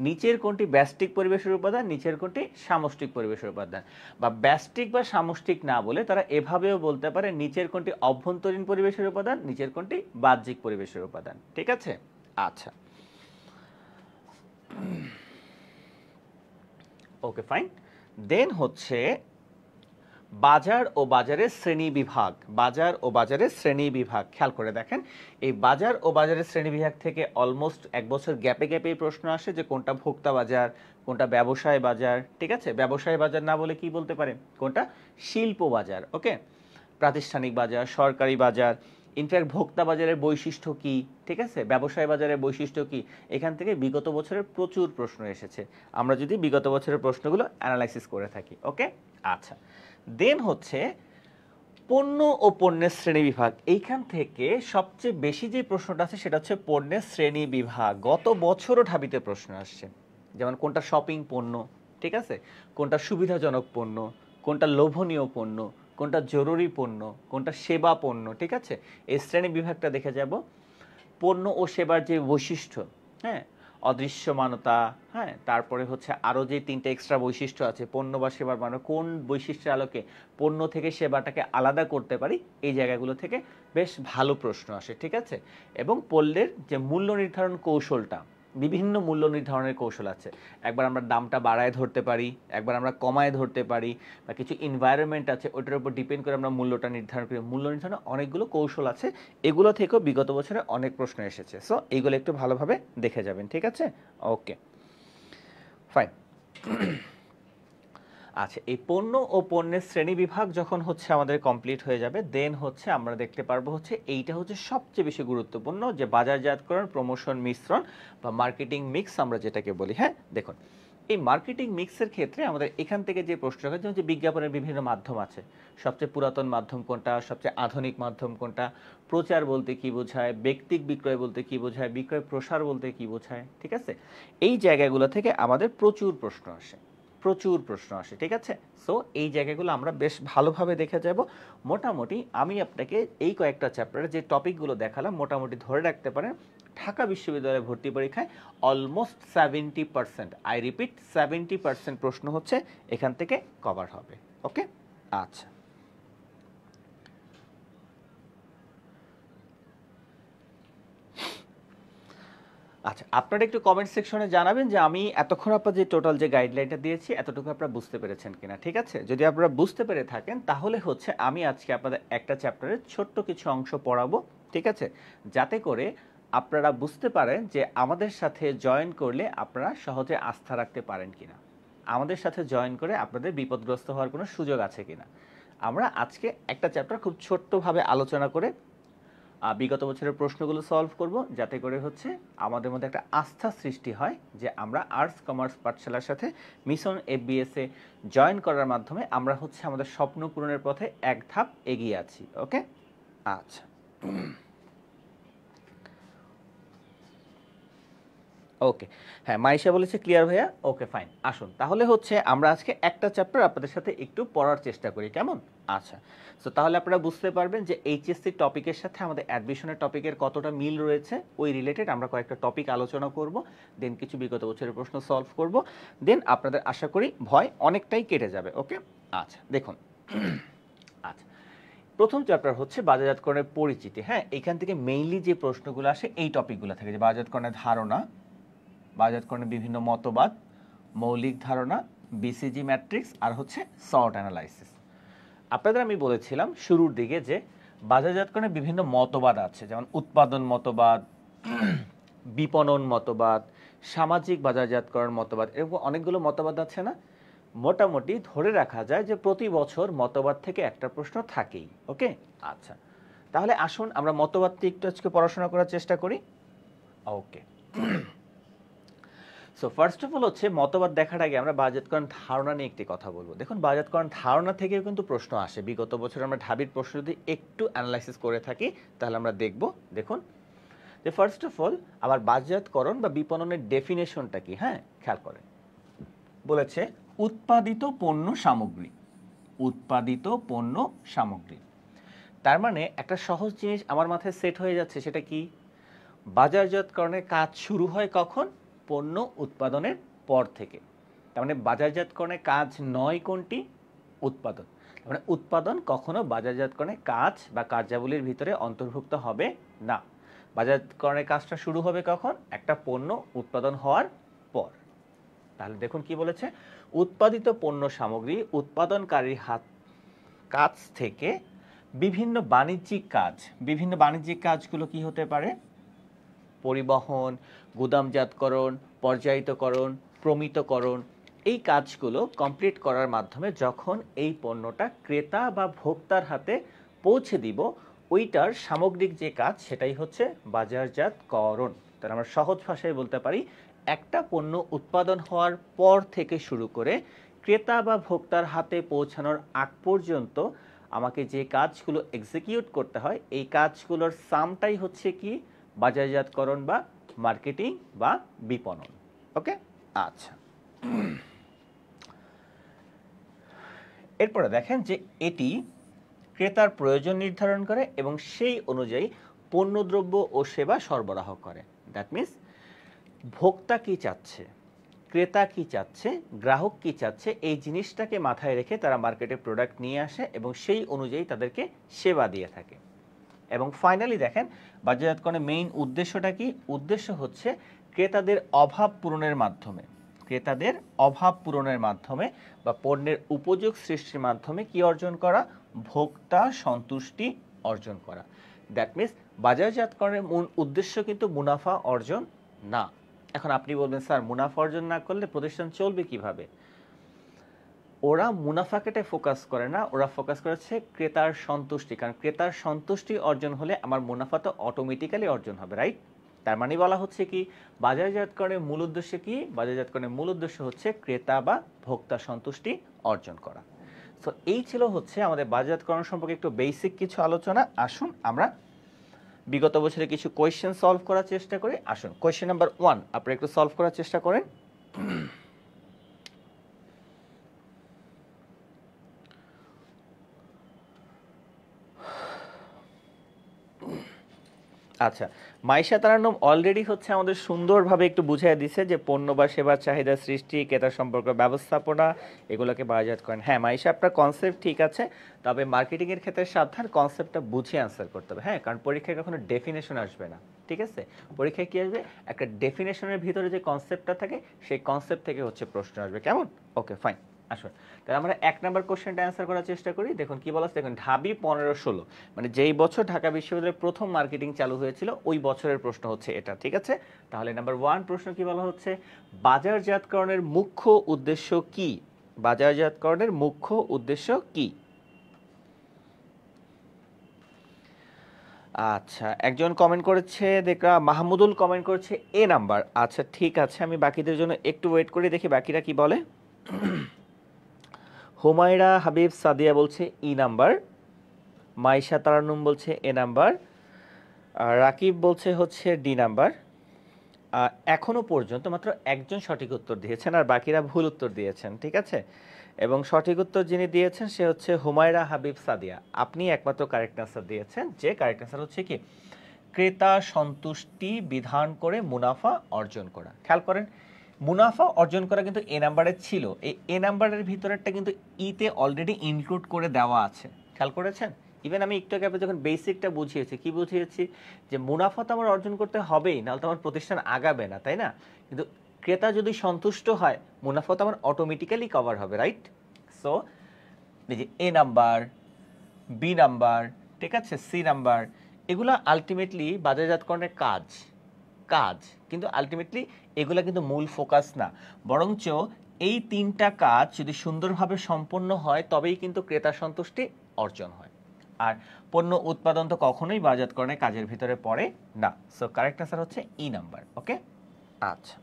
নিচের কোনটি ব্যষ্টিক পরিবেশের উপাদান, নিচের কোনটি সামষ্টিক পরিবেশের উপাদান, বা ব্যষ্টিক বা সামষ্টিক না বলে তারা এভাবেও বলতে পারে নিচের কোনটি অভ্যন্তরীণ পরিবেশের উপাদান, নিচের কোনটি বাহ্যিক পরিবেশের উপাদান, ঠিক আছে। আচ্ছা, ওকে ফাইন। দেন হচ্ছে বাজার ও বাজারের শ্রেণী বিভাগ, বাজার ও বাজারের শ্রেণী বিভাগ, খেয়াল করে দেখেন এই বাজার ও বাজারের শ্রেণী বিভাগ থেকে অলমোস্ট 1 বছর গ্যাপে এই প্রশ্ন আসে যে কোনটা ভোক্তা বাজার, কোনটা ব্যবসায় বাজার, ঠিক আছে, ব্যবসায় বাজার না বলে কি বলতে পারে, কোনটা শিল্প বাজার, ওকে, প্রাতিষ্ঠানিক বাজার, সরকারি বাজার, ইনফ্যাক্ট ভোক্তা বাজারের বৈশিষ্ট্য কি, ঠিক আছে, ব্যবসায় বাজারের বৈশিষ্ট্য কি, এখান থেকে বিগত বছরের প্রচুর প্রশ্ন এসেছে আমরা যদি বিগত বছরের প্রশ্নগুলো অ্যানালাইসিস করে থাকি, ওকে। আচ্ছা, দেন হচ্ছে পণ্য ও পণ্যের শ্রেণী বিভাগ, এইখান থেকে সবচেয়ে বেশি যে প্রশ্নটা আছে সেটা হচ্ছে পণ্যের শ্রেণী বিভাগ। গত বছরও ঢাবিতে প্রশ্ন আসছে, যেমন কোনটা শপিং পণ্য, ঠিক আছে, কোনটা সুবিধাজনক পণ্য, কোনটা লোভনীয় পণ্য, কোনটা জরুরি পণ্য, কোনটা সেবা পণ্য, ঠিক আছে, এই শ্রেণী বিভাগটা দেখে যাব। পণ্য ও সেবার যে বৈশিষ্ট্য, হ্যাঁ, অদৃশ্যমানতা, হ্যাঁ, তারপরে হচ্ছে আরও যে 3টা এক্সট্রা বৈশিষ্ট্য আছে পণ্য বা সেবার মানে কোন বৈশিষ্ট্যের আলোকে পণ্য থেকে সেবাটাকে আলাদা করতে পারি, এই জায়গাগুলো থেকে বেশ ভালো প্রশ্ন আসে, ঠিক আছে। এবং পণ্যের যে মূল্য নির্ধারণ কৌশলটা, বিভিন্ন মূল্য নির্ধারণের কৌশল আছে, একবার আমরা দামটা বাড়ায় ধরতে পারি, একবার আমরা কমায় ধরতে পারি, বা কিছু এনভায়রনমেন্ট আছে ওটার উপর ডিপেন্ড করে আমরা মূল্যটা নির্ধারণ করি। মূল্য নির্ধারণে অনেকগুলো কৌশল আছে, এগুলো থেকেও বিগত বছরে অনেক প্রশ্ন এসেছে। সো এইগুলো একটু ভালোভাবে দেখে যাবেন, ঠিক আছে, ওকে ফাইন। আচ্ছা, এই পণ্য ও পণ্যের শ্রেণী বিভাগ যখন হচ্ছে আমাদের কমপ্লিট হয়ে যাবে, দেন হচ্ছে আমরা দেখতে পারবো হচ্ছে এইটা হচ্ছে সবচেয়ে বেশি গুরুত্বপূর্ণ, যে বাজারজাতকরণ, প্রমোশন, মিশ্রণ বা মার্কেটিং মিক্স আমরা যেটাকে বলি। হ্যাঁ, দেখুন এই মার্কেটিং মিক্সের ক্ষেত্রে আমাদের এখান থেকে যে প্রশ্ন হয়, যেমন যে বিজ্ঞাপনের বিভিন্ন মাধ্যম আছে, সবচেয়ে পুরাতন মাধ্যম কোনটা, সবচেয়ে আধুনিক মাধ্যম কোনটা, প্রচার বলতে কি বোঝায়, ব্যক্তিক বিক্রয় বলতে কি বোঝায়, বিক্রয় প্রসার বলতে কি বোঝায়, ঠিক আছে, এই জায়গাগুলো থেকে আমাদের প্রচুর প্রশ্ন আসে, প্রচুর প্রশ্ন আসে, ঠিক আছে। সো এই জায়গাগুলো আমরা বেশ ভালোভাবে দেখে যাব। মোটামুটি আমি আপনাকে এই কয়েকটা চ্যাপ্টারে যে টপিকগুলো দেখালাম মোটামুটি ধরে রাখতে পারেন ঢাকা বিশ্ববিদ্যালয়ে ভর্তি পরীক্ষায় অলমোস্ট 70%, আই রিপিট 70% প্রশ্ন হচ্ছে এখান থেকে কভার হবে, ওকে। আচ্ছা, আচ্ছা, আপনারা একটু কমেন্ট সেকশনে জানাবেন যে আমি এতক্ষণ আপনার যে টোটাল যে গাইডলাইনটা দিয়েছি এতটুকু আপনারা বুঝতে পেরেছেন কিনা, ঠিক আছে। যদি আপনারা বুঝতে পেরে থাকেন তাহলে হচ্ছে আমি আজকে আপনাদের একটা চ্যাপ্টারের ছোট্ট কিছু অংশ পড়াবো, ঠিক আছে, যাতে করে আপনারা বুঝতে পারেন যে আমাদের সাথে জয়েন করলে আপনারা সহজে আস্থা রাখতে পারেন কিনা, আমাদের সাথে জয়েন করে আপনাদের বিপদগ্রস্ত হওয়ার কোনো সুযোগ আছে কিনা। আমরা আজকে একটা চ্যাপ্টার খুব ছোট্টভাবে আলোচনা করে বিগত বছরের প্রশ্নগুলো সলভ করব, যাতে করে হচ্ছে আমাদের মধ্যে একটা আস্থা সৃষ্টি হয় যে আমরা আর্টস কমার্স পাঠশালার সাথে মিশন এফবিএসে জয়েন করার মাধ্যমে আমরা হচ্ছে আমাদের স্বপ্ন পূরণের পথে এক ধাপ এগিয়ে আছি, ওকে। আচ্ছা, ওকে, হ্যাঁ, মাইশা বলেছে ক্লিয়ার ভাইয়া, ওকে ফাইন। আসুন তাহলে হচ্ছে আমরা আজকে একটা চ্যাপ্টার আপনাদের সাথে একটু পড়ার চেষ্টা করি, কেমন? আচ্ছা, সো তাহলে আপনারা বুঝতে পারবেন যে এইচএসসি টপিকের সাথে আমাদের অ্যাডমিশনের টপিকের কতটা মিল রয়েছে, ওই রিলেটেড আমরা কয়েকটা টপিক আলোচনা করব, দেন কিছু বিগত বছরের প্রশ্ন সলভ করব, দেন আপনাদের আশা করি ভয় অনেকটাই কেটে যাবে, ওকে। আচ্ছা, দেখুন, আচ্ছা, প্রথম চ্যাপ্টার হচ্ছে বাজারজাতকরণের পরিচিতি। হ্যাঁ, এখান থেকে মেইনলি যে প্রশ্নগুলো আসে এই টপিকগুলো থেকে, যে বাজারজাতকরণের ধারণা, বাজারজাতকরণের বিভিন্ন মতবাদ, মৌলিক ধারণা, বিসিজি ম্যাট্রিক্স আর হচ্ছে সর্ট অ্যানালাইসিস। আপনাদের আমি বলেছিলাম শুরুর দিকে যে বাজারজাতকরণের বিভিন্ন মতবাদ আছে, যেমন উৎপাদন মতবাদ, বিপণন মতবাদ, সামাজিক বাজারজাতকরণ মতবাদ, এরকম অনেকগুলো মতবাদ আছে না? মোটামুটি ধরে রাখা যায় যে প্রতি বছর মতবাদ থেকে একটা প্রশ্ন থাকেই। ওকে, আচ্ছা, তাহলে আসুন আমরা মতবাদটি একটু আজকে পড়াশোনা করার চেষ্টা করি। ওকে, সো ফার্স্ট অফ অল হচ্ছে মতবাদ দেখার আগে আমরা বাজারজাতকরণ ধারণা নিয়ে একটি কথা বলবো। দেখুন, বাজারজাতকরণ ধারণা থেকেও কিন্তু প্রশ্ন আসে। বিগত বছর আমরা ঢাবির প্রশ্ন যদি একটু অ্যানালাইসিস করে থাকি তাহলে আমরা দেখব। দেখুন যে ফার্স্ট অফ অল আমার বাজারজাতকরণ বা বিপণনের ডেফিনেশনটা কি, হ্যাঁ খেয়াল করেন। বলেছে উৎপাদিত পণ্য সামগ্রী, উৎপাদিত পণ্য সামগ্রী। তার মানে একটা সহজ জিনিস আমার মাথায় সেট হয়ে যাচ্ছে, সেটা কি? বাজারজাতকরণের কাজ শুরু হয় কখন? পণ্য উৎপাদনের পর থেকে। তার মানে বাজারজাতকরণের কাজ নয় কোনটি? উৎপাদন। তার মানে উৎপাদন কখনো বাজারজাতকরণের কাজ বা কার্যাবলীর ভিতরে অন্তর্ভুক্ত হবে না। বাজারজাতকরণের কাজটা শুরু হবে কখন? একটা পণ্য উৎপাদন হওয়ার পর। তাহলে দেখুন কি বলেছে, উৎপাদিত পণ্য সামগ্রী উৎপাদনকারীর কাছ থেকে বিভিন্ন বাণিজ্যিক কাজ। বিভিন্ন বাণিজ্যিক কাজগুলো কি হতে পারে? পরিবহন, গুদামজাতকরণ, পর্যায়িতকরণ, প্রমিতকরণ, এই কাজগুলো কমপ্লিট করার মাধ্যমে যখন এই পণ্যটা ক্রেতা বা ভোক্তার হাতে পৌঁছে দিব, ওইটার সামগ্রিক যে কাজ সেটাই হচ্ছে বাজারজাতকরণ। তাহলে আমরা সহজ ভাষায় বলতে পারি, একটা পণ্য উৎপাদন হওয়ার পর থেকে শুরু করে ক্রেতা বা ভোক্তার হাতে পৌঁছানোর আগ পর্যন্ত আমাকে যে কাজগুলো এক্সিকিউট করতে হয়, এই কাজগুলোর সামটাই হচ্ছে কি? বাজারজাতকরণ বা মার্কেটিং বা বিপণন। ওকে, আচ্ছা, এরপরে দেখেন যে এটি ক্রেতার প্রয়োজন নির্ধারণ করে এবং সেই অনুযায়ী পণ্যদ্রব্য ও সেবা সরবরাহ করে। দ্যাট মিনস ভোক্তা কি চাচ্ছে, ক্রেতা কি চাচ্ছে, গ্রাহক কি চাচ্ছে, এই জিনিসটাকে মাথায় রেখে তারা মার্কেটে প্রোডাক্ট নিয়ে আসে এবং সেই অনুযায়ী তাদেরকে সেবা দিয়ে থাকে। এবং ফাইনালি দেখেন বাজারজাতকরণের মেইন উদ্দেশ্যটা কি? উদ্দেশ্য হচ্ছে ক্রেতাদের অভাব পূরণের মাধ্যমে, ক্রেতাদের অভাব পূরণের মাধ্যমে বা পণ্যের উপযোগ সৃষ্টির মাধ্যমে কি অর্জন করা? ভোক্তা সন্তুষ্টি অর্জন করা। দ্যাট মিনস বাজারজাতকরণের মূল উদ্দেশ্য কিন্তু মুনাফা অর্জন না। এখন আপনি বলবেন, স্যার মুনাফা অর্জন না করলে প্রতিষ্ঠান চলবে কিভাবে? ওরা মুনাফাকেটে ফোকাস করে না, ওরা ফোকাস করেছে ক্রেতার সন্তুষ্টি। কারণ ক্রেতার সন্তুষ্টি অর্জন হলে আমার মুনাফা তো অটোমেটিক্যালি অর্জন হবে, রাইট? তার মানে বলা হচ্ছে কি, বাজারজাতকরণের মূল উদ্দেশ্য কি? বাজারজাতকরণের মূল উদ্দেশ্য হচ্ছে ক্রেতা বা ভোক্তা সন্তুষ্টি অর্জন করা। সো এই ছিল হচ্ছে আমাদের বাজারজাতকরণ সম্পর্কে একটু বেসিক কিছু আলোচনা। আসুন আমরা বিগত বছরে কিছু কোয়েশ্চেন সলভ করার চেষ্টা করি। আসুন কোয়েশ্চেন নাম্বার 1 আপনারা একটু সলভ করার চেষ্টা করেন। আচ্ছা, মাইশা তারান্নুম অলরেডি হচ্ছে আমাদের সুন্দরভাবে একটু বুঝিয়ে দিছে যে পণ্য বা সেবার চাহিদা সৃষ্টি, ক্রেতা সম্পর্ক ব্যবস্থাপনা, এগুলোকে বাজারজাত করেন। হ্যাঁ মাইশা, আপনার কনসেপ্ট ঠিক আছে, তবে মার্কেটিংয়ের ক্ষেত্রে সাবধান, কনসেপ্টটা বুঝিয়ে আনসার করতে হবে। হ্যাঁ, কারণ পরীক্ষায় কখনো ডেফিনেশন আসবে না, ঠিক আছে? পরীক্ষায় কি আসবে? একটা ডেফিনেশনের ভিতরে যে কনসেপ্টটা থাকে সেই কনসেপ্ট থেকে হচ্ছে প্রশ্ন আসবে, কেমন? Okay fine. আসুন তাহলে আমরা 1 নম্বর কোশ্চেনটা অ্যান্সার করার চেষ্টা করি। দেখুন কি বলা আছে, দেখুন ঢাবি 15-16, মানে যেই বছর ঢাকা বিশ্ববিদ্যালয়ের প্রথম মার্কেটিং চালু হয়েছিল ওই বছরের প্রশ্ন হচ্ছে এটা, ঠিক আছে? তাহলে নাম্বার 1 প্রশ্ন কি বলা হচ্ছে, বাজারজাতকরণের মুখ্য উদ্দেশ্য কি? বাজারজাতকরণের মুখ্য উদ্দেশ্য কি? আচ্ছা, একজন কমেন্ট করেছে, দেখরা মাহমুদুল কমেন্ট করেছে এ নাম্বার। আচ্ছা ঠিক আছে, আমি বাকিদের জন্য একটু ওয়েট করে দেখি বাকিরা কি বলে। হুমায়রা হাবিব সাদিয়া বলছে ই নাম্বার, মাইশা তারান্নুম বলছে এ নাম্বার, রাকিব বলছে হচ্ছে ডি নাম্বার। এখনো পর্যন্ত মাত্র একজন সঠিক উত্তর দিয়েছেন আর বাকিরা ভুল উত্তর দিয়েছেন, ঠিক আছে? এবং সঠিক উত্তর যিনি দিয়েছেন সে হচ্ছে হুমায়রা হাবিব সাদিয়া। আপনি একমাত্র কারেক্ট আনসার দিয়েছেন, যে কারেক্ট আনসার হচ্ছে কি, ক্রেতা সন্তুষ্টি বিধান করে মুনাফা অর্জন করা। খেয়াল করেন, মুনাফা অর্জন করা কিন্তু এ নাম্বারে ছিল, এই এ নাম্বারের ভিতরেরটা কিন্তু ইতে অলরেডি ইনক্লুড করে দেওয়া আছে, খেয়াল করেছেন? ইভেন আমি একটু আগে যখন বেসিকটা বুঝিয়েছি, কি বুঝিয়েছি, যে মুনাফা তো আমার অর্জন করতে হবেই, নাহলে তো আমার প্রতিষ্ঠান আগাবে না, তাই না? কিন্তু ক্রেতা যদি সন্তুষ্ট হয় মুনাফা তো আমার অটোমেটিক্যালি কভার হবে, রাইট? সো এই যে এ নাম্বার, বি নাম্বার, ঠিক আছে, সি নাম্বার, এগুলো আলটিমেটলি বাজারজাতকরণের কাজ কাজ কিন্তু আলটিমেটলি এগুলা কিন্তু মূল ফোকাস না, বরঞ্চ এই তিনটা কাজ যদি সুন্দরভাবে সম্পন্ন হয় তবেই কিন্তু ক্রেতা সন্তুষ্টি অর্জন হয়। আর পণ্য উৎপাদন তো কখনোই বাজারজাতকরণের কাজের ভিতরে পড়ে না। সো কারেক্ট আনসার হচ্ছে ই নাম্বার। ওকে, আচ্ছা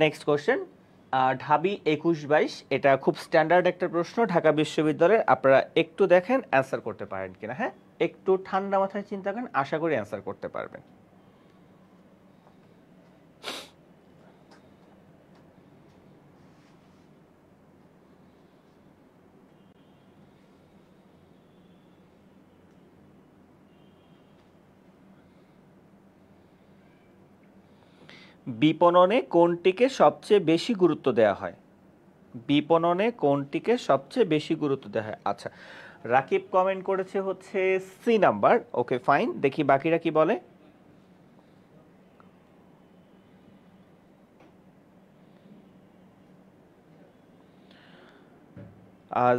নেক্সট কোশ্চেন, ঢাবি 21-22, এটা খুব স্ট্যান্ডার্ড একটা প্রশ্ন ঢাকা বিশ্ববিদ্যালয়ের, আপনারা একটু দেখেন অ্যান্সার করতে পারেন কিনা। হ্যাঁ, একটু ঠান্ডা মাথায় চিন্তা করেন, আশা করি অ্যান্সার করতে পারবেন। বিপণনে কোনটিকে সবচেয়ে বেশি গুরুত্ব দেওয়া হয়? বিপণনে কোনটিকে সবচেয়ে বেশি গুরুত্ব দেওয়া হয়? আচ্ছা, রাকিব কমেন্ট করেছে হচ্ছে সি নাম্বার। ওকে ফাইন, দেখি বাকিরা কি বলে।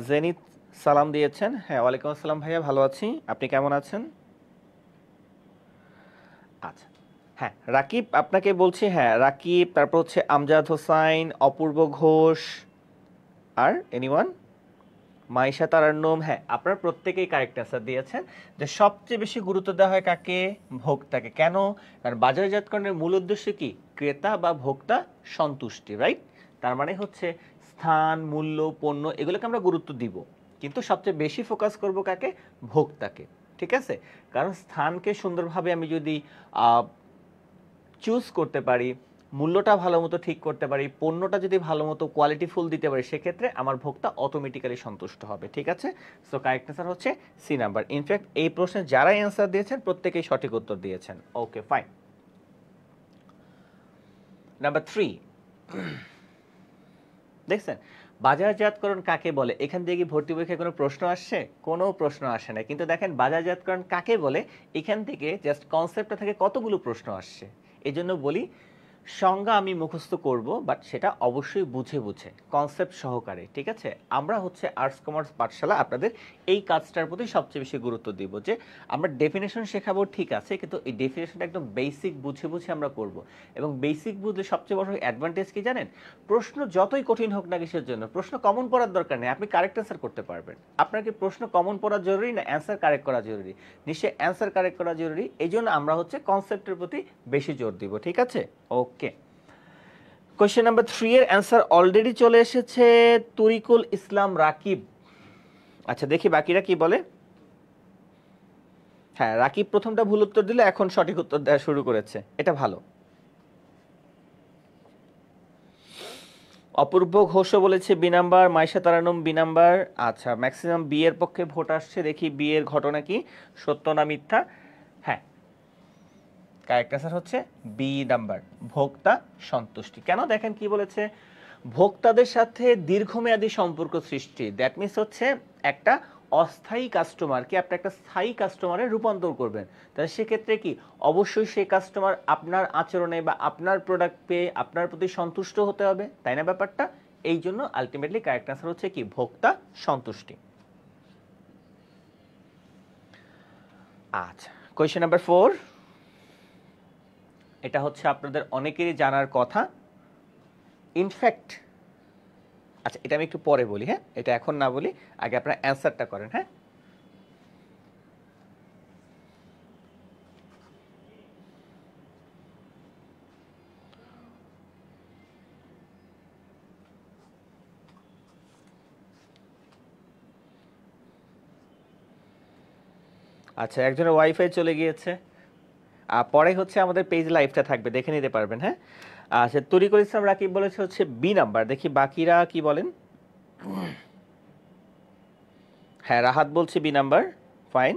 জেনিত সালাম দিয়েছেন। হ্যাঁ, ওয়ালাইকুম আসসালাম ভাইয়া, ভালো আছি, আপনি কেমন আছেন? আচ্ছা হ্যাঁ, রাকিব আপনাকে বলছি, হ্যাঁ রাকিব, তারপর হচ্ছে আমজাদ হোসাইন, অপূর্ব ঘোষ, আর এনিওয়ান, মাইশা তারান্নুম। হ্যাঁ, আপনারা প্রত্যেকেই কারেক্ট অ্যান্সার দিয়েছেন যে সবচেয়ে বেশি গুরুত্ব দেওয়া হয় কাকে? ভোক্তাকে। কেন? কারণ বাজারজাতকরণের মূল উদ্দেশ্য কি? ক্রেতা বা ভোক্তা সন্তুষ্টি, রাইট? তার মানে হচ্ছে স্থান, মূল্য, পণ্য এগুলোকে আমরা গুরুত্ব দিব, কিন্তু সবচেয়ে বেশি ফোকাস করব কাকে? ভোক্তাকে। ঠিক আছে, কারণ স্থানকে সুন্দরভাবে আমি যদি চুজ করতে পারি, মূল্যটা ভালো মতো ঠিক করতে পারি, পণ্যটা যদি ভালো মতো কোয়ালিটিফুল দিতে পারি, সেক্ষেত্রে আমার ভোক্তা অটোমেটিক্যালি সন্তুষ্ট হবে। ঠিক আছে, সো কারেক্ট অ্যান্সার হচ্ছে সি নাম্বার। ইনফ্যাক্ট এই প্রশ্নে যারা অ্যান্সার দিয়েছেন প্রত্যেকেই সঠিক উত্তর দিয়েছেন। Okay fine. নাম্বার 3, দেখছেন বাজারজাতকরণ কাকে বলে? এখান থেকে কি ভর্তি পরীক্ষায় কোনো প্রশ্ন আসছে? কোনো প্রশ্ন আসে না, কিন্তু দেখেন বাজারজাতকরণ কাকে বলে এখান থেকে জাস্ট কনসেপ্টটা থেকে কতগুলো প্রশ্ন আসছে। এই জন্য বলি সংজ্ঞা আমি মুখস্থ করব, বাট সেটা অবশ্যই বুঝে বুঝে কনসেপ্ট সহকারে। ঠিক আছে, আমরা হচ্ছে আর্টস কমার্স পাঠশালা আপনাদের এই কাজটার প্রতি সবচেয়ে বেশি গুরুত্ব দিব, যে আমরা ডেফিনেশন শেখাবো ঠিক আছে, কিন্তু এই ডেফিনেশনটা একদম বেসিক বুঝে বুঝে আমরা করব। এবং বেসিক বুঝলে সবচেয়ে বড় অ্যাডভান্টেজ কি জানেন? প্রশ্ন যতই কঠিন হোক না কিসের জন্য, প্রশ্ন কমন পড়ার দরকার নেই, আপনি কারেক্ট অ্যান্সার করতে পারবেন। আপনার কি প্রশ্ন কমন পড়া জরুরি না অ্যান্সার কারেক্ট করা জরুরি? নিশ্চয়ই অ্যান্সার কারেক্ট করা জরুরি। এই জন্য আমরা হচ্ছে কনসেপ্টের প্রতি বেশি জোর দিব। ঠিক আছে, ওকে। কোয়েশ্চেন নাম্বার 3 এর অ্যান্সার অলরেডি চলে এসেছে, তরিকুল ইসলাম রাকিব। আচ্ছা দেখি বাকিরা কি বলে। হ্যাঁ, রাকিব প্রথমটা ভুল উত্তর দিলে এখন সঠিক উত্তর দেওয়া শুরু করেছে, এটা ভালো। অপূর্ব ঘোষ বলেছে B number, Maisha Tarannum B number. আচ্ছা, ম্যাক্সিমাম বি এর পক্ষে ভোট আসছে, দেখি বি এর ঘটনা কি, সত্য না মিথ্যা। হ্যাঁ, কারেক্ট অ্যান্সার হচ্ছে বি নাম্বার, ভোক্তা সন্তুষ্টি। কেন? দেখেন কি বলেছে, ভোক্তাদের সাথে দীর্ঘমেয়াদী সম্পর্ক সৃষ্টি। দ্যাট মিনস হচ্ছে একটা অস্থায়ী কাস্টমারকে আপনি একটা স্থায়ী কাস্টমারে রূপান্তর করবেন, তাহলে সেক্ষেত্রে কি অবশ্যই সেই কাস্টমার আপনার আচরণে বা আপনার প্রোডাক্ট পেয়ে আপনার প্রতি সন্তুষ্ট হতে হবে, তাই না ব্যাপারটা? এই জন্য আলটিমেটলি কারেক্ট অ্যান্সার হচ্ছে কি ভোক্তা সন্তুষ্টি। আচ্ছা, কোয়েশ্চেন নাম্বার 4, এটা হচ্ছে আপনাদের অনেকেরই জানার কথা। ইনফ্যাক্ট আচ্ছা, এটা আমি একটু পরে বলি, হ্যাঁ, এটা এখন না বলি, আগে আপনারা অ্যান্সারটা করেন। হ্যাঁ, আচ্ছা একজনের ওয়াইফাই চলে গিয়েছে, পরে হচ্ছে আমাদের পেজ লাইভটা থাকবে, দেখে নিতে পারবেন। হ্যাঁ, আচ্ছা তরিকুল ইসলাম রাকিব বলেছে হচ্ছে বি নাম্বার, দেখি বাকিরা কি বলেন। হ্যাঁ, রাহাত বলছে বি নাম্বার, ফাইন।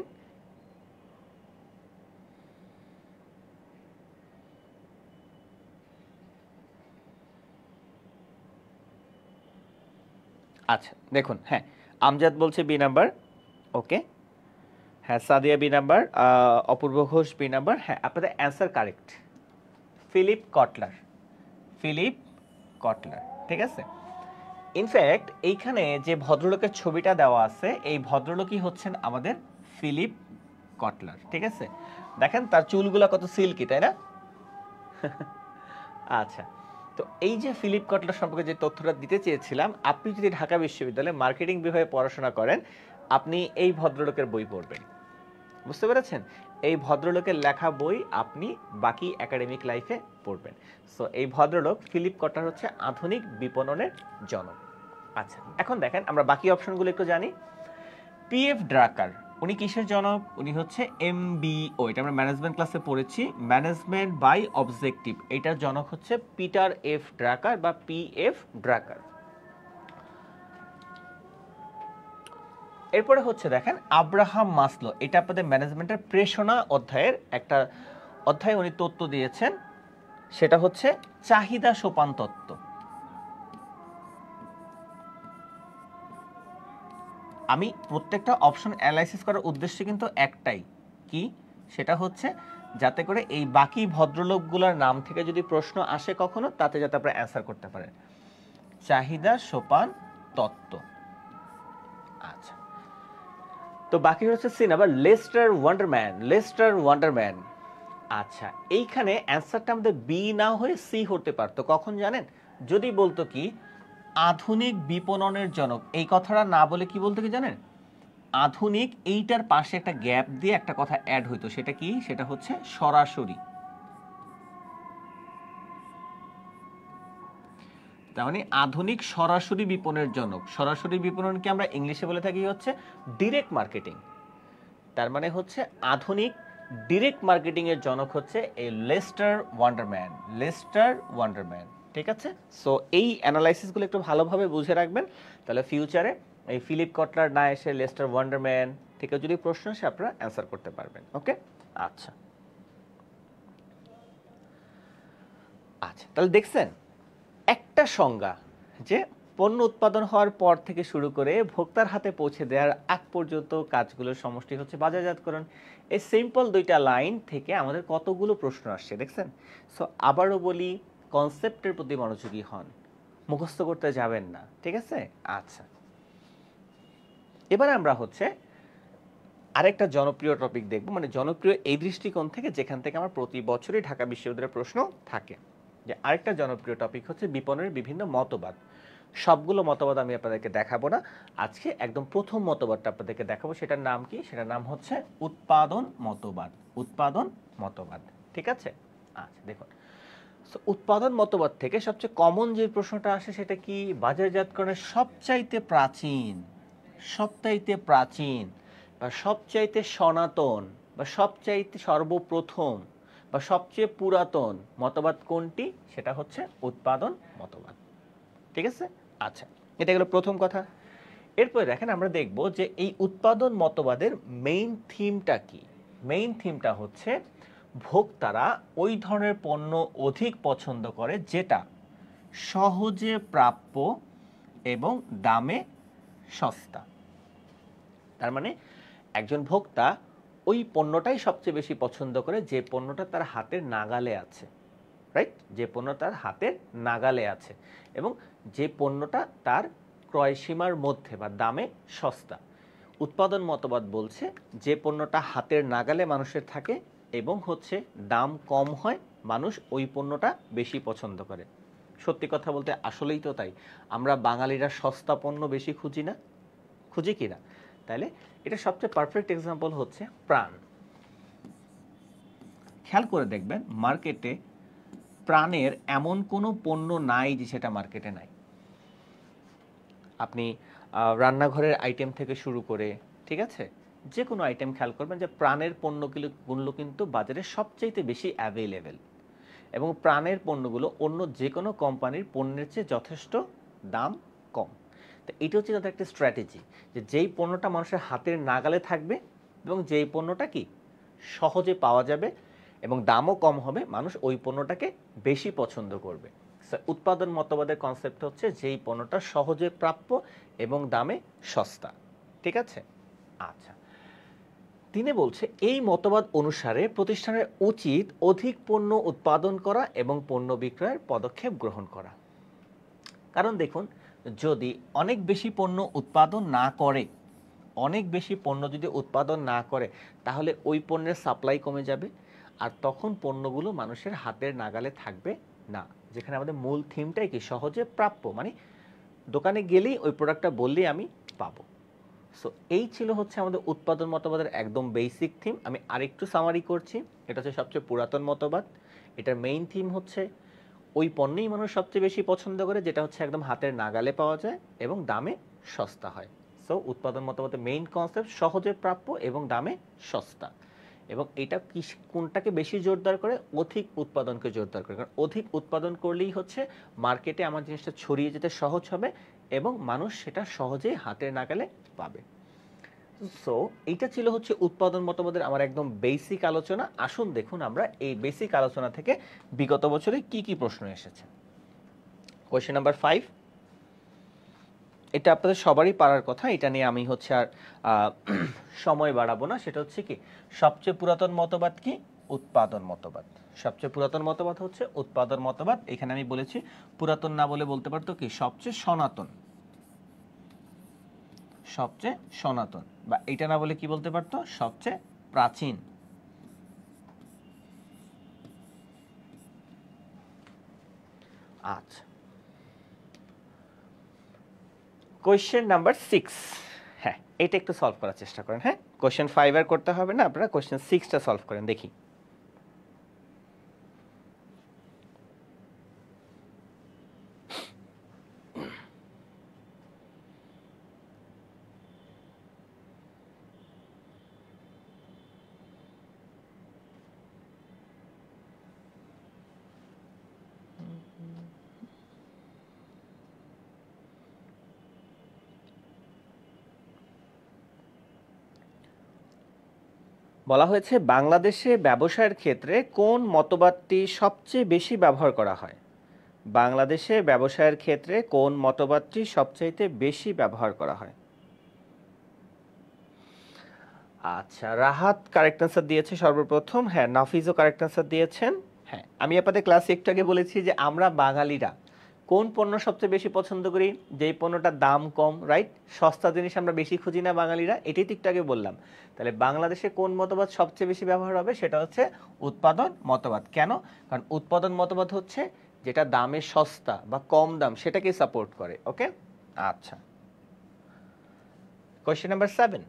আচ্ছা দেখুন, হ্যাঁ আমজাদ বলছে বি নাম্বার, ওকে। হ্যাঁ, Sadia B number, Apurba Ghosh B number. হ্যাঁ, আপনাদের answer correct, Philip Kotler, Philip Kotler. ঠিক আছে, ইনফ্যাক্ট এইখানে যে ভদ্রলোকের ছবিটা দেওয়া আছে এই ভদ্রলোকই হচ্ছেন আমাদের ফিলিপ কটলার। ঠিক আছে, দেখেন তার চুলগুলা কত সিল্কি, তাই না? আচ্ছা, তো এই যে ফিলিপ কটলার সম্পর্কে যে তথ্যটা দিতে চেয়েছিলাম, আপনি যদি ঢাকা বিশ্ববিদ্যালয়ে মার্কেটিং বিভাগে পড়াশোনা করেন, আপনি এই ভদ্রলোকের বই পড়বেন। বুঝতে পেরেছেন? এই ভদ্রলোকের লেখা বই আপনি বাকি একাডেমিক লাইফে পড়বেন। সো এই ভদ্রলোক ফিলিপ কটলার হচ্ছে আধুনিক বিপণনের জনক। আচ্ছা, এখন দেখেন আমরা বাকি অপশনগুলো একটু জানি। পিএফ ড্রাকার উনি কিসের জনক? উনি হচ্ছে এমবিও, এটা আমরা ম্যানেজমেন্ট ক্লাসে পড়েছি, ম্যানেজমেন্ট বাই অবজেক্টিভ। এটার জনক হচ্ছে পিটার এফ ড্রাকার বা পিএফ ড্রাকার। এরপরে হচ্ছে দেখেন আব্রাহাম মাসলো, এটা আপনাদের ম্যানেজমেন্টের প্রেষণা অধ্যায়ের একটা অধ্যায় উনি তত্ত্ব দিয়েছেন, সেটা হচ্ছে চাহিদা সোপান তত্ত্ব। আমি প্রত্যেকটা অপশন অ্যানালাইসিস করার উদ্দেশ্য কিন্তু একটাই, কি সেটা হচ্ছে যাতে করে এই বাকি ভদ্রলোকগুলোর নাম থেকে যদি প্রশ্ন আসে কখনো, তাতে যাতে আপনারা অ্যান্সার করতে পারেন। চাহিদা সোপান তত্ত্ব। আচ্ছা, তো বাকি হচ্ছে সিন আবার লেস্টার ওয়ান্ডারম্যান। লেস্টার ওয়ান্ডারম্যান, আচ্ছা এইখানে অ্যান্সারটা আমাদের বি না হয়ে সি হতে পারতো। কখন জানেন? যদি বলতো কি আধুনিক বিপণনের জনক, এই কথাটা না বলে কি বলতো কি জানেন? আধুনিক, এইটার পাশে একটা গ্যাপ দিয়ে একটা কথা অ্যাড হইতো, সেটা কি? সেটা হচ্ছে সরাসরি। তার মানে আধুনিক সরাসরি বিপণনের জনক। সরাসরি বিপণনকে আমরা ইংলিশে বলে থাকি হচ্ছে ডিরেক্ট মার্কেটিং। তার মানে হচ্ছে আধুনিক ডিরেক্ট মার্কেটিং এর জনক হচ্ছে এই লেস্টার ওয়ান্ডারম্যান। লেস্টার ওয়ান্ডারম্যান, ঠিক আছে? সো এই অ্যানালাইসিসগুলো একটু ভালোভাবে বুঝে রাখবেন, তাহলে ফিউচারে এই ফিলিপ কটলার না এসে লেস্টার ওয়ান্ডারম্যান থেকে যদি প্রশ্ন আসে আপনারা অ্যান্সার করতে পারবেন। ওকে, আচ্ছা আচ্ছা, তাহলে দেখছেন একটা সংজ্ঞা যে পণ্য উৎপাদন হওয়ার পর থেকে শুরু করে ভোক্তার হাতে পৌঁছে দেওয়ার আগ পর্যন্ত কাজগুলোর সমষ্টি হচ্ছে বাজারজাতকরণ। এই সিম্পল দুইটা লাইন থেকে আমাদের কতগুলো প্রশ্ন আসছে দেখছেন। সো আবারও বলি, কনসেপ্টের প্রতি মনোযোগী হন, মুখস্থ করতে যাবেন না, ঠিক আছে? আচ্ছা, এবারে আমরা হচ্ছে আরেকটা জনপ্রিয় টপিক দেখব, মানে জনপ্রিয় এই দৃষ্টিকোণ থেকে যেখান থেকে আমার প্রতি বছরই ঢাকা বিশ্ববিদ্যালয়ের প্রশ্ন থাকে। যে আরেকটা জনপ্রিয় টপিক হচ্ছে বিপণনের বিভিন্ন মতবাদ। সবগুলো মতবাদ আমি আপনাদেরকে দেখাবো না, আজকে একদম প্রথম মতবাদটা আপনাদেরকে দেখাবো। সেটার নাম কি? সেটার নাম হচ্ছে উৎপাদন মতবাদ। উৎপাদন মতবাদ, ঠিক আছে? আচ্ছা দেখুন, উৎপাদন মতবাদ থেকে সবচেয়ে কমন যে প্রশ্নটা আসে সেটা কি? বাজারজাতকরণের সবচাইতে প্রাচীন, সবচাইতে প্রাচীন বা সবচাইতে সনাতন বা সবচাইতে সর্বপ্রথম বা সবচেয়ে পুরাতন মতবাদ কোনটি? সেটা হচ্ছে উৎপাদন মতবাদ, ঠিক আছে? আচ্ছা, এটা গেল প্রথম কথা। এরপরে দেখেন আমরা দেখব যে এই উৎপাদন মতবাদের মেইন থিমটা কি। মেইন থিমটা হচ্ছে ভোক্তারা ওই ধরনের পণ্য অধিক পছন্দ করে যেটা সহজে প্রাপ্য এবং দামে সস্তা। তার মানে একজন ভোক্তা ওই পণ্যটাই সবচেয়ে বেশি পছন্দ করে যে পণ্যটা তার হাতের নাগালে আছে, রাইট? যে পণ্য তার হাতের নাগালে আছে এবং যে পণ্যটা তার ক্রয়সীমার মধ্যে বা দামে সস্তা। উৎপাদন মতবাদ বলছে যে পণ্যটা হাতের নাগালে মানুষের থাকে এবং হচ্ছে দাম কম হয়, মানুষ ওই পণ্যটা বেশি পছন্দ করে। সত্যি কথা বলতে আসলেই তো তাই, আমরা বাঙালিরা সস্তা পণ্য বেশি খুঁজি না? খুঁজি কি না? তাহলে এটা সবচেয়ে পারফেক্ট এক্সাম্পল হচ্ছে প্রাণ। খেয়াল করে দেখবেন মার্কেটে প্রাণের এমন কোনো পণ্য নাই যে সেটা মার্কেটে নাই। আপনি রান্নাঘরের আইটেম থেকে শুরু করে, ঠিক আছে, যে কোনো আইটেম খেয়াল করবেন যে প্রাণের পণ্যগুলো কিন্তু বাজারে সবচাইতে বেশি অ্যাভেলেবেল এবং প্রাণের পণ্যগুলো অন্য যে কোনো কোম্পানির পণ্যের চেয়ে যথেষ্ট দাম কম। তো এটা হচ্ছে তাদের একটা স্ট্র্যাটেজি যে যেই পণ্যটা মানুষের হাতের নাগালে থাকবে এবং যেই পণ্যটা কি সহজে পাওয়া যাবে এবং দামও কম হবে, মানুষ ওই পণ্যটাকে বেশি পছন্দ করবে। উৎপাদন মতবাদের কনসেপ্ট হচ্ছে যেই পণ্যটা সহজে প্রাপ্য এবং দামে সস্তা, ঠিক আছে? আচ্ছা, তিনি বলছে এই মতবাদ অনুসারে প্রতিষ্ঠানের উচিত অধিক পণ্য উৎপাদন করা এবং পণ্য বিক্রয়ের পদক্ষেপ গ্রহণ করা। কারণ দেখুন যদি অনেক বেশি পণ্য উৎপাদন না করে, অনেক বেশি পণ্য যদি উৎপাদন না করে, তাহলে ওই পণ্যের সাপ্লাই কমে যাবে, আর তখন পণ্যগুলো মানুষের হাতের নাগালে থাকবে না। যেখানে আমাদের মূল থিমটাই কি, সহজে প্রাপ্য, মানে দোকানে গেলেই ওই প্রোডাক্টটা বললেই আমি পাবো। সো এই ছিল হচ্ছে আমাদের উৎপাদন মতবাদের একদম বেসিক থিম। আমি আরেকটু সামারি করছি। এটা হচ্ছে সবচেয়ে পুরাতন মতবাদ। এটার মেইন থিম হচ্ছে ওই পণ্যই মানুষ সবচেয়ে বেশি পছন্দ করে যেটা হচ্ছে একদম হাতের নাগালে পাওয়া যায় এবং দামে সস্তা হয়। সো উৎপাদন মতবাদের মেইন কনসেপ্ট সহজে প্রাপ্য এবং দামে সস্তা। এবং এটা কোনটাকে বেশি জোরদার করে? অধিক উৎপাদনকে জোরদার করে। কারণ অধিক উৎপাদন করলেই হচ্ছে মার্কেটে আমার জিনিসটা ছড়িয়ে যেতে সহজ হবে এবং মানুষ সেটা সহজেই হাতের নাগালে পাবে। সো এইটা ছিল হচ্ছে উৎপাদন মতবাদের আমার একদম বেসিক আলোচনা। আসুন দেখুন আমরা এই বেসিক আলোচনা থেকে বিগত বছরে কি কি প্রশ্ন এসেছে। কোয়েশ্চেন নাম্বার 5, এটা আপনাদের সবারই পারার কথা, এটা নিয়ে আমি হচ্ছে আর সময় বাড়াবো না। সেটা হচ্ছে কি, সবচেয়ে পুরাতন মতবাদ কি? উৎপাদন মতবাদ। সবচেয়ে পুরাতন মতবাদ হচ্ছে উৎপাদন মতবাদ। এখানে আমি বলেছি পুরাতন না বলে বলতে পারতো কি, সবচেয়ে সনাতন। সবচেয়ে সনাতন, বা এটা না বলে কি বলতে পারতো, সবচেয়ে প্রাচীন। আচ্ছা, কোয়েশ্চেন নাম্বার 6, হ্যাঁ এটা একটু সলভ করার চেষ্টা করেন। হ্যাঁ, কোয়েশ্চেন 5 আর করতে হবে না, আপনারা কোয়েশ্চেন 6টা সলভ করেন দেখি। বলা হয়েছে বাংলাদেশে ব্যবসায়ের ক্ষেত্রে কোন মতবাদটি সবচেয়ে বেশি ব্যবহার করা হয়? বাংলাদেশে ব্যবসায়ের ক্ষেত্রে কোন মতবাদটি সবচাইতে বেশি ব্যবহার করা হয়? আচ্ছা, রাহাত কারেক্ট অ্যান্সার দিয়েছে সর্বপ্রথম। হ্যাঁ, নাফিজও কারেক্ট অ্যান্সার দিয়েছেন। হ্যাঁ, আমি আপনাদের ক্লাসে একটু আগে বলেছি যে আমরা বাঙালিরা কোন পণ্য সবচেয়ে বেশি পছন্দ করি? যেই পণ্যটার দাম কম, রাইট? সস্তা জিনিস আমরা বেশি খুঁজি না বাঙালিরা, এটাই তো একটু আগে বললাম। তাহলে বাংলাদেশে কোন মতবাদ সবচেয়ে বেশি ব্যবহার হবে? সেটা হচ্ছে উৎপাদন মতবাদ। কেন? কারণ উৎপাদন মতবাদ হচ্ছে যেটা দামে সস্তা বা কম দাম সেটাকে সাপোর্ট করে। ওকে, আচ্ছা, কোয়েশ্চেন নাম্বার 7,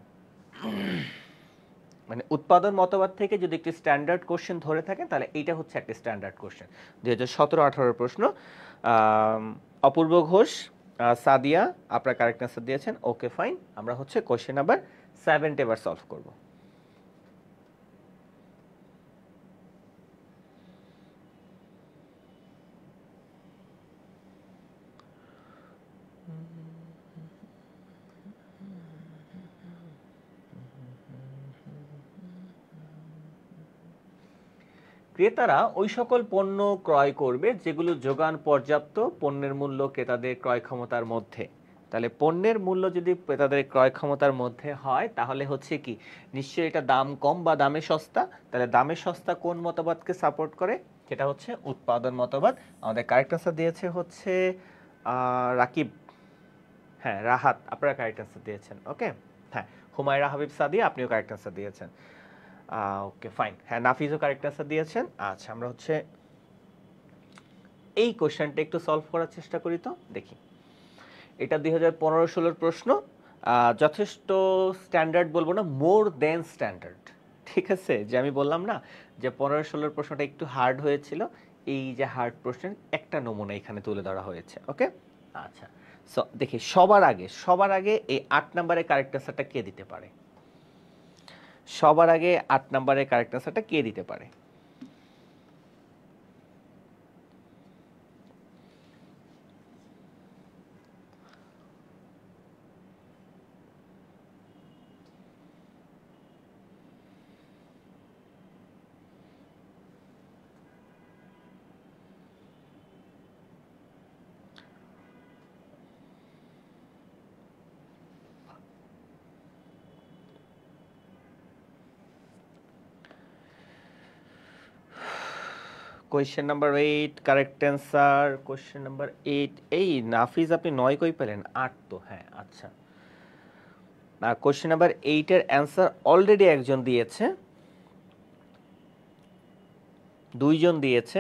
মানে উৎপাদন মতবাদ থেকে যদি একটি স্ট্যান্ডার্ড কোশ্চেন ধরে থাকেন তাহলে এইটা হচ্ছে একটা স্ট্যান্ডার্ড কোশ্চেন। 2017-18 প্রশ্ন। অপূর্ব ঘোষ, সাদিয়া আপনারা কারেক্ট অ্যান্সার দিয়েছেন। ওকে ফাইন, আমরা হচ্ছে কোশ্চেন নাম্বার 7 এবার সলভ করব। ক্রেতারা ওই সকল পণ্য ক্রয় করবে যেগুলো যোগান পর্যাপ্ত, পণ্যের মূল্য ক্রেতাদের ক্রয় ক্ষমতার মধ্যে। তাহলে পণ্যের মূল্য যদি ক্রেতাদের ক্রয় ক্ষমতার মধ্যে হয় তাহলে হচ্ছে কি, নিশ্চয়ই এটা দাম কম বা দামে সস্তা। তাহলে দামে সস্তা কোন মতবাদকে সাপোর্ট করে? সেটা হচ্ছে উৎপাদন মতবাদ। আমাদের কারেক্ট আনসার দিয়েছে হচ্ছে রাকিব, হ্যাঁ রাহাত আপনারা কারেক্ট আনসার দিয়েছেন। ওকে, হ্যাঁ হুমায়রা হাবিব সাদিয়া আপনিও কারেক্ট আনসার দিয়েছেন। ওকে ফাইন, হ্যাঁ নাফিজও কারেক্ট আনসার দিয়েছেন। আচ্ছা, আমরা হচ্ছে এই কোশ্চেনটা একটু সলভ করার চেষ্টা করি তো দেখি। এটা 2015-16 প্রশ্ন। যথেষ্ট স্ট্যান্ডার্ড বলবো না, মোর দেন স্ট্যান্ডার্ড। ঠিক আছে, যে আমি বললাম না যে 15-16 প্রশ্নটা একটু হার্ড হয়েছিল, এই যে হার্ড প্রশ্নের একটা নমুনা এখানে তুলে ধরা হয়েছে। ওকে, আচ্ছা, সো দেখি সবার আগে এই 8 নম্বরের কারেক্ট আনসারটা কে দিতে পারে? সবার আগে 8 নম্বরের কারেক্ট আনসারটা কে দিতে পারে? Question number 8 correct answer question number 8 এই নাফিজ আপনি 9 কই পেলেন 8 তো হ্যাঁ আচ্ছা না কোয়েশ্চেন নাম্বার 8 এর অ্যান্সার অলরেডি একজন দিয়েছে দুইজন দিয়েছে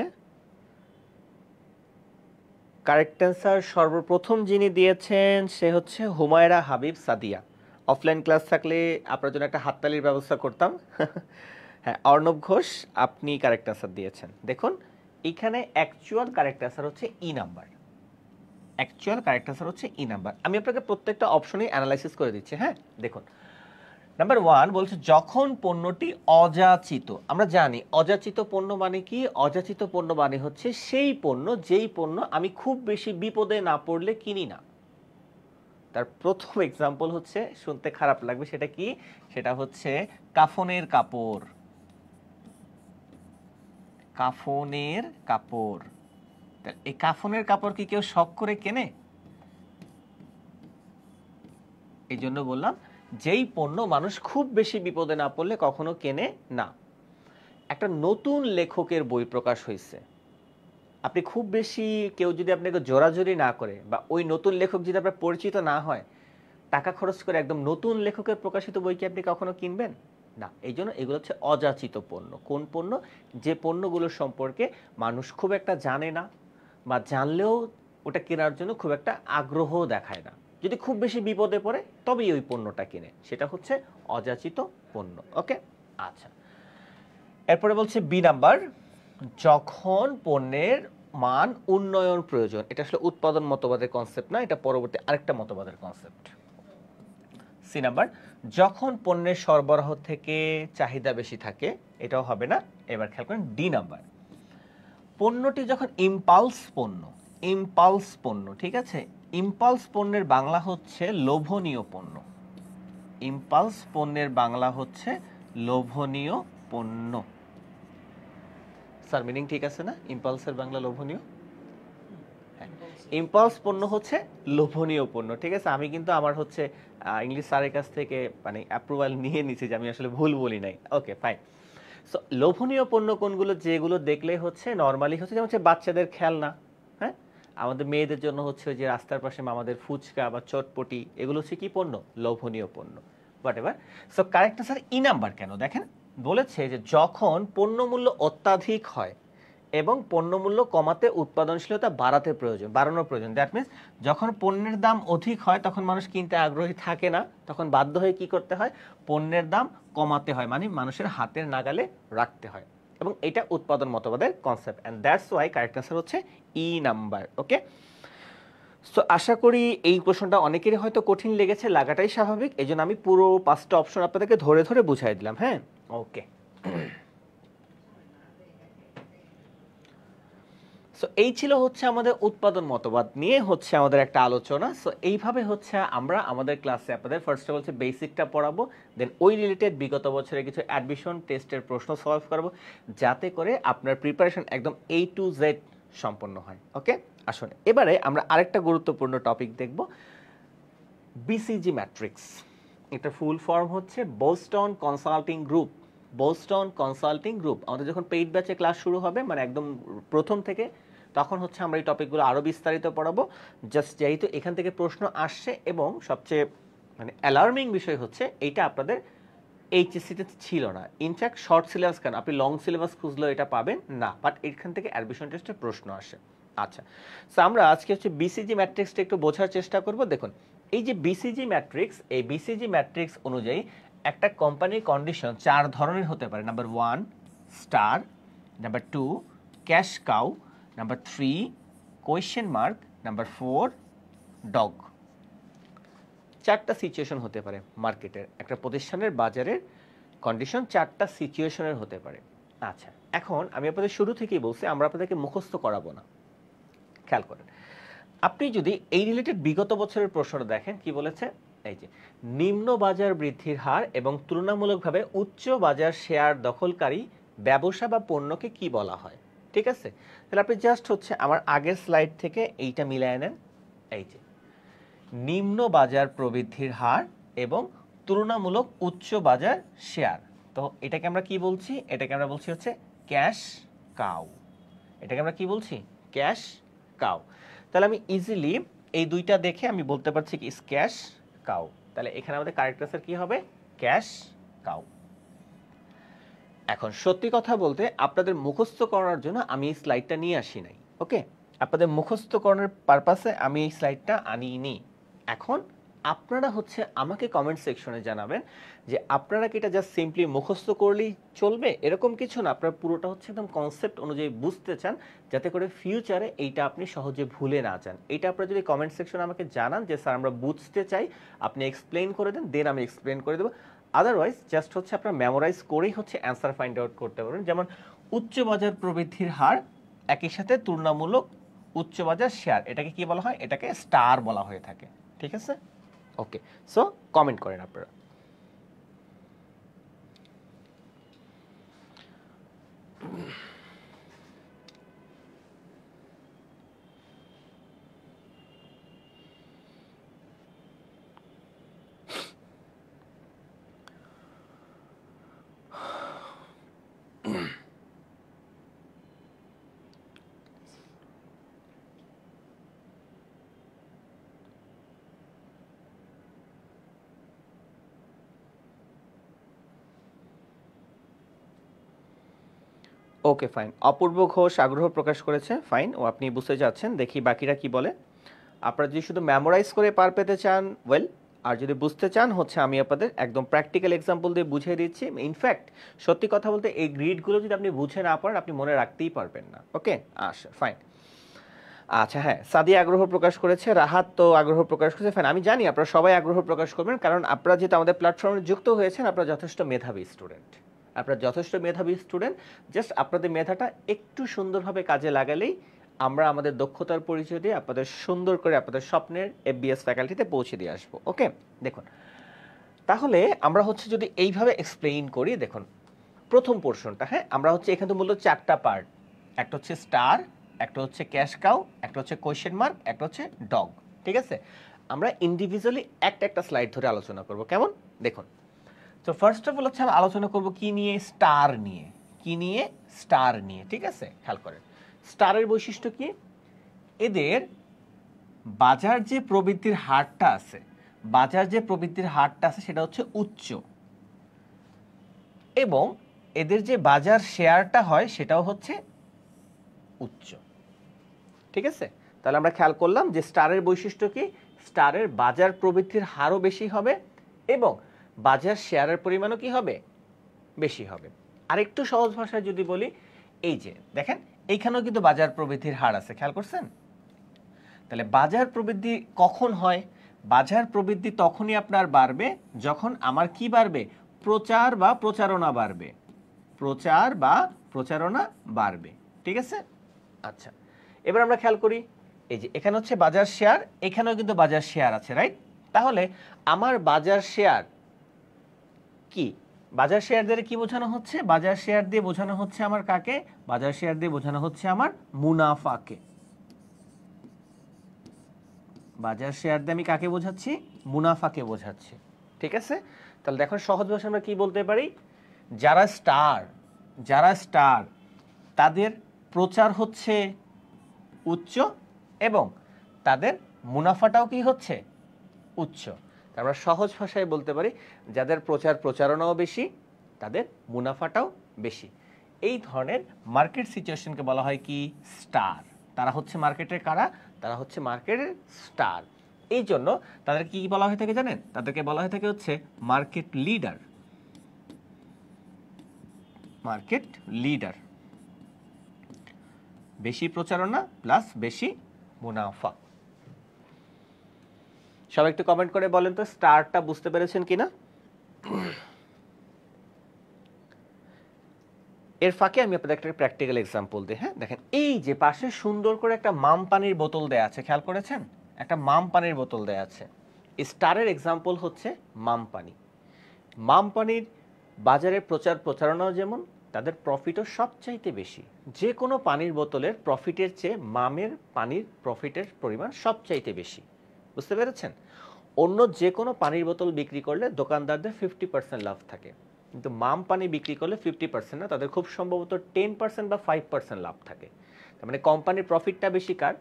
কারেক্ট অ্যান্সার সর্বপ্রথম যিনি দিয়েছেন সে হচ্ছে হুমায়রা হাবিব সাদিয়া অফলাইন ক্লাস থাকলে আপনার জন্য একটা হাততালির ব্যবস্থা করতাম হ্যাঁ অর্ণব ঘোষ আপনি কারেক্ট অ্যান্সার দিয়েছেন দেখুন এখানে অ্যাকচুয়াল কারেক্ট অ্যান্সার হচ্ছে E number actual correct answer হচ্ছে ই নাম্বার আমি আপনাকে প্রত্যেকটা অপশনই অ্যানালাইসিস করে দিচ্ছি হ্যাঁ দেখুন নাম্বার 1 বলছে যখন পণ্যটি অযাচিত আমরা জানি অযাচিত পণ্য মানে কি অযাচিত পণ্য মানে হচ্ছে সেই পণ্য যেই পণ্য আমি খুব বেশি বিপদে না পড়লে কিনি না তার প্রথম এক্সাম্পল হচ্ছে শুনতে খারাপ লাগবে সেটা কি সেটা হচ্ছে কাফনের কাপড় কাফনের কাপড় এই কাফনের কাপড় কি কেউ শখ করে কেনে এই জন্য বললাম যেই পণ্য মানুষ খুব বেশি বিপদে না পড়লে কখনো কেনে না একটা নতুন লেখকের বই প্রকাশ হয়েছে আপনি খুব বেশি কেউ যদি আপনাকে জোরাজোরি না করে বা ওই নতুন লেখক যদি আপনার পরিচিত না হয় টাকা খরচ করে একদম নতুন লেখকের প্রকাশিত বই কি আপনি কখনো কিনবেন না এই জন্য এগুলো হচ্ছে অযাচিত পণ্য কোন পণ্য যে পণ্যগুলো সম্পর্কে মানুষ খুব একটা জানে না বা জানলেও ওটা কেনার জন্য খুব একটা আগ্রহ দেখায় না যদি খুব বেশি বিপদে পড়ে তবেই ওই পণ্যটা কিনে সেটা হচ্ছে অযাচিত পণ্য ওকে আচ্ছা এরপরে বলছে বি নাম্বার যখন পণ্যের মান উন্নয়ন প্রয়োজন এটা আসলে উৎপাদন মতবাদের কনসেপ্ট না এটা পরবর্তী আরেকটা মতবাদের কনসেপ্ট সি নাম্বার যখন পণ্যের সরবরাহ থেকে চাহিদা বেশি থাকে এটাও হবে না এবার খেয়াল করেন ডি নাম্বার পণ্যটি যখন ইম্পালস পণ্য ঠিক আছে ইম্পালস পণ্যের বাংলা হচ্ছে লোভনীয় পণ্য ইম্পালস পণ্যের বাংলা হচ্ছে লোভনীয় পণ্য স্যার মিনিং ঠিক আছে না ইম্পালসের বাংলা লোভনীয় ইম্পালস পণ্য হচ্ছে লোভনীয় পণ্য ঠিক আছে আমি কিন্তু আমার হচ্ছে ইংলিশ স্যারের কাছ থেকে মানে অ্যাপ্রুভাল নিয়ে নিছি যে আমি আসলে ভুল বলি নাই ওকে ফাইন সো লোভনীয় পণ্য কোনগুলো যেগুলো দেখলে হচ্ছে নরমালি হচ্ছে যেমন হচ্ছে বাচ্চাদের খেলনা হ্যাঁ আমাদের মেয়েদের জন্য হচ্ছে যে রাস্তার পাশে আমাদের ফুচকা বা চটপটি এগুলো হচ্ছে কি পণ্য লোভনীয় পণ্য what ever so correct sir E number কেন দেখেন বলেছে যে যখন পণ্যমূল্য অত্যাধিক হয় এবং পণ্যমূল্য কমাতে উৎপাদনশীলতা বাড়ানোর প্রয়োজন দ্যাট মিনস যখন পণ্যের দাম অধিক হয় তখন মানুষ কিনতে আগ্রহী থাকে না তখন বাধ্য হয়ে কি করতে হয় পণ্যের দাম কমাতে হয় মানে মানুষের হাতের নাগালে রাখতে হয় এবং এটা উৎপাদন মতবাদের concept and that's why correct answer হচ্ছে ই নাম্বার ওকে সো আশা করি এই প্রশ্নটা অনেকেরই হয়তো কঠিন লেগেছে লাগাটাই স্বাভাবিক এইজন্য আমি পুরো 5টা অপশন আপনাদেরকে ধরে ধরে বুঝাই দিলাম হ্যাঁ ওকে সো এই ছিল হচ্ছে আমাদের উৎপাদন মতবাদ নিয়ে হচ্ছে আমাদের একটা আলোচনা সো এইভাবে হচ্ছে আমরা আমাদের ক্লাসে আপনাদের ফার্স্ট অফ অল হচ্ছে বেসিকটা পড়াবো দেন ওই রিলেটেড বিগত বছরের কিছু অ্যাডমিশন টেস্টের প্রশ্ন সলভ করব যাতে করে আপনার প্রিপারেশন একদম A to Z সম্পন্ন হয় ওকে আসুন এবারে আমরা আরেকটা গুরুত্বপূর্ণ টপিক দেখব BCG ম্যাট্রিক্স এটা ফুল ফর্ম হচ্ছে বোস্টন কনসাল্টিং গ্রুপ আমাদের যখন পেইড ব্যাচে ক্লাস শুরু হবে মানে একদম প্রথম থেকে তখন হচ্ছে আমরা এই টপিকগুলো আরও বিস্তারিত পড়াবো জাস্ট যেহেতু এখান থেকে প্রশ্ন আসছে এবং সবচেয়ে মানে অ্যালার্মিং বিষয় হচ্ছে এইটা আপনাদের এইচএসসিতে ছিল না ইনফ্যাক্ট শর্ট সিলেবাস কেন আপনি লং সিলেবাস খুঁজলেও এটা পাবেন না বাট এখান থেকে অ্যাডমিশন টেস্টের প্রশ্ন আসে আচ্ছা সো আমরা আজকে হচ্ছে বিসিজি ম্যাট্রিক্সটা একটু বোঝার চেষ্টা করব দেখুন এই যে বিসিজি ম্যাট্রিক্স এই বিসিজি ম্যাট্রিক্স অনুযায়ী একটা কোম্পানির কন্ডিশন 4 ধরনের হতে পারে number 1 star number 2 cash cow number 3 question mark number 4 dog 4টা সিচুয়েশন হতে পারে মার্কেটের একটা প্রতিষ্ঠানের বাজারের কন্ডিশন 4টা সিচুয়েশনের হতে পারে আচ্ছা এখন আমি আপনাদের শুরু থেকেই বলছি আমরা আপনাদেরকে মুখস্থ করাবো না খেয়াল করেন আপনি যদি এই রিলেটেড বিগত বছরের প্রশ্নটা দেখেন কি বলেছে এই যে নিম্ন বাজার বৃদ্ধির হার এবং তুলনামূলকভাবে উচ্চ বাজার শেয়ার দখলকারী ব্যবসা বা পণ্যকে কি বলা হয় ঠিক আছে তাহলে আপনি জাস্ট হচ্ছে আমার আগের স্লাইড থেকে এইটা মিলায় নেন এই যে নিম্ন বাজার প্রবৃদ্ধির হার এবং তুলনামূলক উচ্চ বাজার শেয়ার তো এটাকে আমরা কি বলছি এটাকে আমরা বলছি হচ্ছে ক্যাশ কাউ এটাকে আমরা কি বলছি? Cash cow. তাহলে আমি ইজিলি এই দুইটা দেখে আমি বলতে পারছি কি ক্যাশ কাউ। তাহলে এখানে আমাদের কারেক্ট আনসার কি হবে? Cash cow. এখন সত্যি কথা বলতে আপনাদের মুখস্থ করার জন্য আমি এই স্লাইডটা নিয়ে আসি নাই, ওকে? আপনাদের মুখস্থ করার পারপাসে আমি এই স্লাইডটা আনিনি। এখন আপনারা হচ্ছে আমাকে কমেন্ট সেকশনে জানাবেন যে আপনারা কি এটা জাস্ট সিম্পলি মুখস্থ করলেই চলবে, এরকম কিছু না, আপনারা পুরোটা হচ্ছে একদম কনসেপ্ট অনুযায়ী বুঝতে চান, যাতে করে ফিউচারে এইটা আপনি সহজে ভুলে না যান। এটা আপনারা যদি কমেন্ট সেকশনে আমাকে জানান যে স্যার আমরা বুঝতে চাই, আপনি এক্সপ্লেইন করে দেন, দেন আমি এক্সপ্লেইন করে দেবো। আদারওয়াইজ জাস্ট হচ্ছে আপনারা মেমোরাইজ করেই হচ্ছে অ্যান্সার ফাইন্ড আউট করতে পারবেন। যেমন উচ্চ বাজার প্রবৃদ্ধির হার একই সাথে তুলনামূলক উচ্চ বাজার শেয়ার, এটাকে কি বলা হয়? এটাকে স্টার বলা হয়ে থাকে, ঠিক আছে? ওকে, সো কমেন্ট করেন আপনারা। ওকে ফাইন, অপূর্ব ঘোষ আগ্রহ প্রকাশ করেছে, ফাইন, ও আপনি বুঝতে যাচ্ছেন। দেখি বাকিরা কি বলে। আপনারা যদি শুধু মেমোরাইজ করে পার পেতে চান, ওয়েল, আর যদি বুঝতে চান হচ্ছে আমি আপনাদের একদম প্র্যাকটিক্যাল এক্সাম্পল দিয়ে বুঝিয়ে দিচ্ছি। ইনফ্যাক্ট সত্যি কথা বলতে এই গ্রিডগুলো যদি আপনি বুঝে না পারেন আপনি মনে রাখতেই পারবেন না, ওকে? আচ্ছা ফাইন। আচ্ছা হ্যাঁ, সাদিয়া আগ্রহ প্রকাশ করেছে, রাহাত তো আগ্রহ প্রকাশ করেছে, ফাইন। আমি জানি আপনারা সবাই আগ্রহ প্রকাশ করবেন, কারণ আপনারা যেহেতু আমাদের প্ল্যাটফর্মে যুক্ত হয়েছেন, আপনারা যথেষ্ট মেধাবী স্টুডেন্ট। আপনারা যথেষ্ট মেধাবী স্টুডেন্ট, জাস্ট আপনাদের মেধাটা একটু সুন্দরভাবে কাজে লাগালেই আমরা আমাদের দক্ষতার পরিচয় দিয়ে আপনাদের সুন্দর করে আপনাদের স্বপ্নের এফবিএস ফ্যাকাল্টিতে পৌঁছে দিয়ে আসবো, ওকে? দেখুন, তাহলে আমরা হচ্ছে যদি এইভাবে এক্সপ্লেইন করি, দেখুন প্রথম পোর্শনটা, হ্যাঁ, আমরা হচ্ছে এখানে তো মূলত চারটা পার্ট, একটা হচ্ছে স্টার, একটা হচ্ছে ক্যাশ কাউ, একটা হচ্ছে কোয়েশ্চেন মার্ক, একটা হচ্ছে ডগ, ঠিক আছে? আমরা ইন্ডিভিজুয়ালি একটা একটা স্লাইড ধরে আলোচনা করব, কেমন? দেখুন, তো ফার্স্ট অফ অল হচ্ছে আমরা আলোচনা করব কি নিয়ে? স্টার নিয়ে। কি নিয়ে? স্টার নিয়ে, ঠিক আছে? খেয়াল করেন, স্টারের বৈশিষ্ট্য কি? এদের বাজার যে প্রবৃদ্ধির হারটা আছে, বাজার যে প্রবৃদ্ধির হারটা আছে সেটা হচ্ছে উচ্চ, এবং এদের যে বাজার শেয়ারটা হয় সেটাও হচ্ছে উচ্চ, ঠিক আছে? তাহলে আমরা খেয়াল করলাম যে স্টারের বৈশিষ্ট্য কি? স্টারের বাজার প্রবৃদ্ধির হারও বেশি হবে এবং বাজার শেয়ারের পরিমাণও কি হবে? বেশি হবে। আর একটু সহজ ভাষায় যদি বলি, এই যে দেখেন এইখানেও কিন্তু বাজার প্রবৃদ্ধির হার আছে, খেয়াল করছেন? তাহলে বাজার প্রবৃদ্ধি কখন হয়? বাজার প্রবৃদ্ধি তখনই আপনার বাড়বে যখন আমার কি বাড়বে? প্রচার বা প্রচারণা বাড়বে। প্রচার বা প্রচারণা বাড়বে, ঠিক আছে? আচ্ছা, এবার আমরা খেয়াল করি, এই যে এখানে হচ্ছে বাজার শেয়ার, এখানেও কিন্তু বাজার শেয়ার আছে, রাইট? তাহলে আমার বাজার শেয়ার কি? বাজার শেয়ার দিয়ে কি বোঝানো হচ্ছে? বাজার শেয়ার দিয়ে বোঝানো হচ্ছে আমার কাকে? বাজার শেয়ার দিয়ে বোঝানো হচ্ছে আমার মুনাফাকে। বাজার শেয়ার দিয়ে আমি কাকে বোঝাচ্ছি? মুনাফাকে বোঝাচ্ছি, ঠিক আছে? তাহলে দেখো সহজ ভাষায় আমরা কি বলতে পারি? যারা স্টার তাদের প্রচার হচ্ছে উচ্চ এবং তাদের মুনাফাটাও কি হচ্ছে? উচ্চ। আমরা সহজ ভাষায় বলতে পারি যাদের প্রচারণাও বেশি তাদের মুনাফাটাও বেশি। এই ধরনের মার্কেট সিচুয়েশনকে বলা হয় কি? স্টার। তারা হচ্ছে মার্কেটের কারা? তারা হচ্ছে মার্কেটের স্টার। এই জন্য তাদের কি বলা হয়ে থাকে জানেন? তাদেরকে বলা হয়ে থাকে হচ্ছে মার্কেট লিডার। মার্কেট লিডার, বেশি প্রচারণা প্লাস বেশি মুনাফা। সবাই একটু কমেন্ট করে বলেন তো স্টারটা বুঝতে পেরেছেন কিনা? এর ফাঁকে আমি আপনাদের একটা প্র্যাকটিক্যাল এক্সাম্পল দিই, হ্যাঁ? দেখেন এই যে পাশে সুন্দর করে একটা মাম পানির বোতল দেয়া আছে, খেয়াল করেছেন? একটা মাম পানির বোতল দেয়া আছে। স্টারের এক্সাম্পল হচ্ছে মাম পানি। মাম পানির বাজারে প্রচারণাও যেমন, তাদের প্রফিটও সবচাইতে বেশি। যে কোনো পানির বোতলের প্রফিটের চেয়ে মামের পানির প্রফিটের পরিমাণ সবচাইতে বেশি। বুঝতে পেরেছেন? অন্য যে কোনো পানির বোতল বিক্রি করলে দোকানদারদের 50% লাভ থাকে, কিন্তু মাম পানি বিক্রি করলে 50% না, তাদের খুব সম্ভবত 10% বা 5% লাভ থাকে। তার মানে কোম্পানির প্রফিটটা বেশি কার?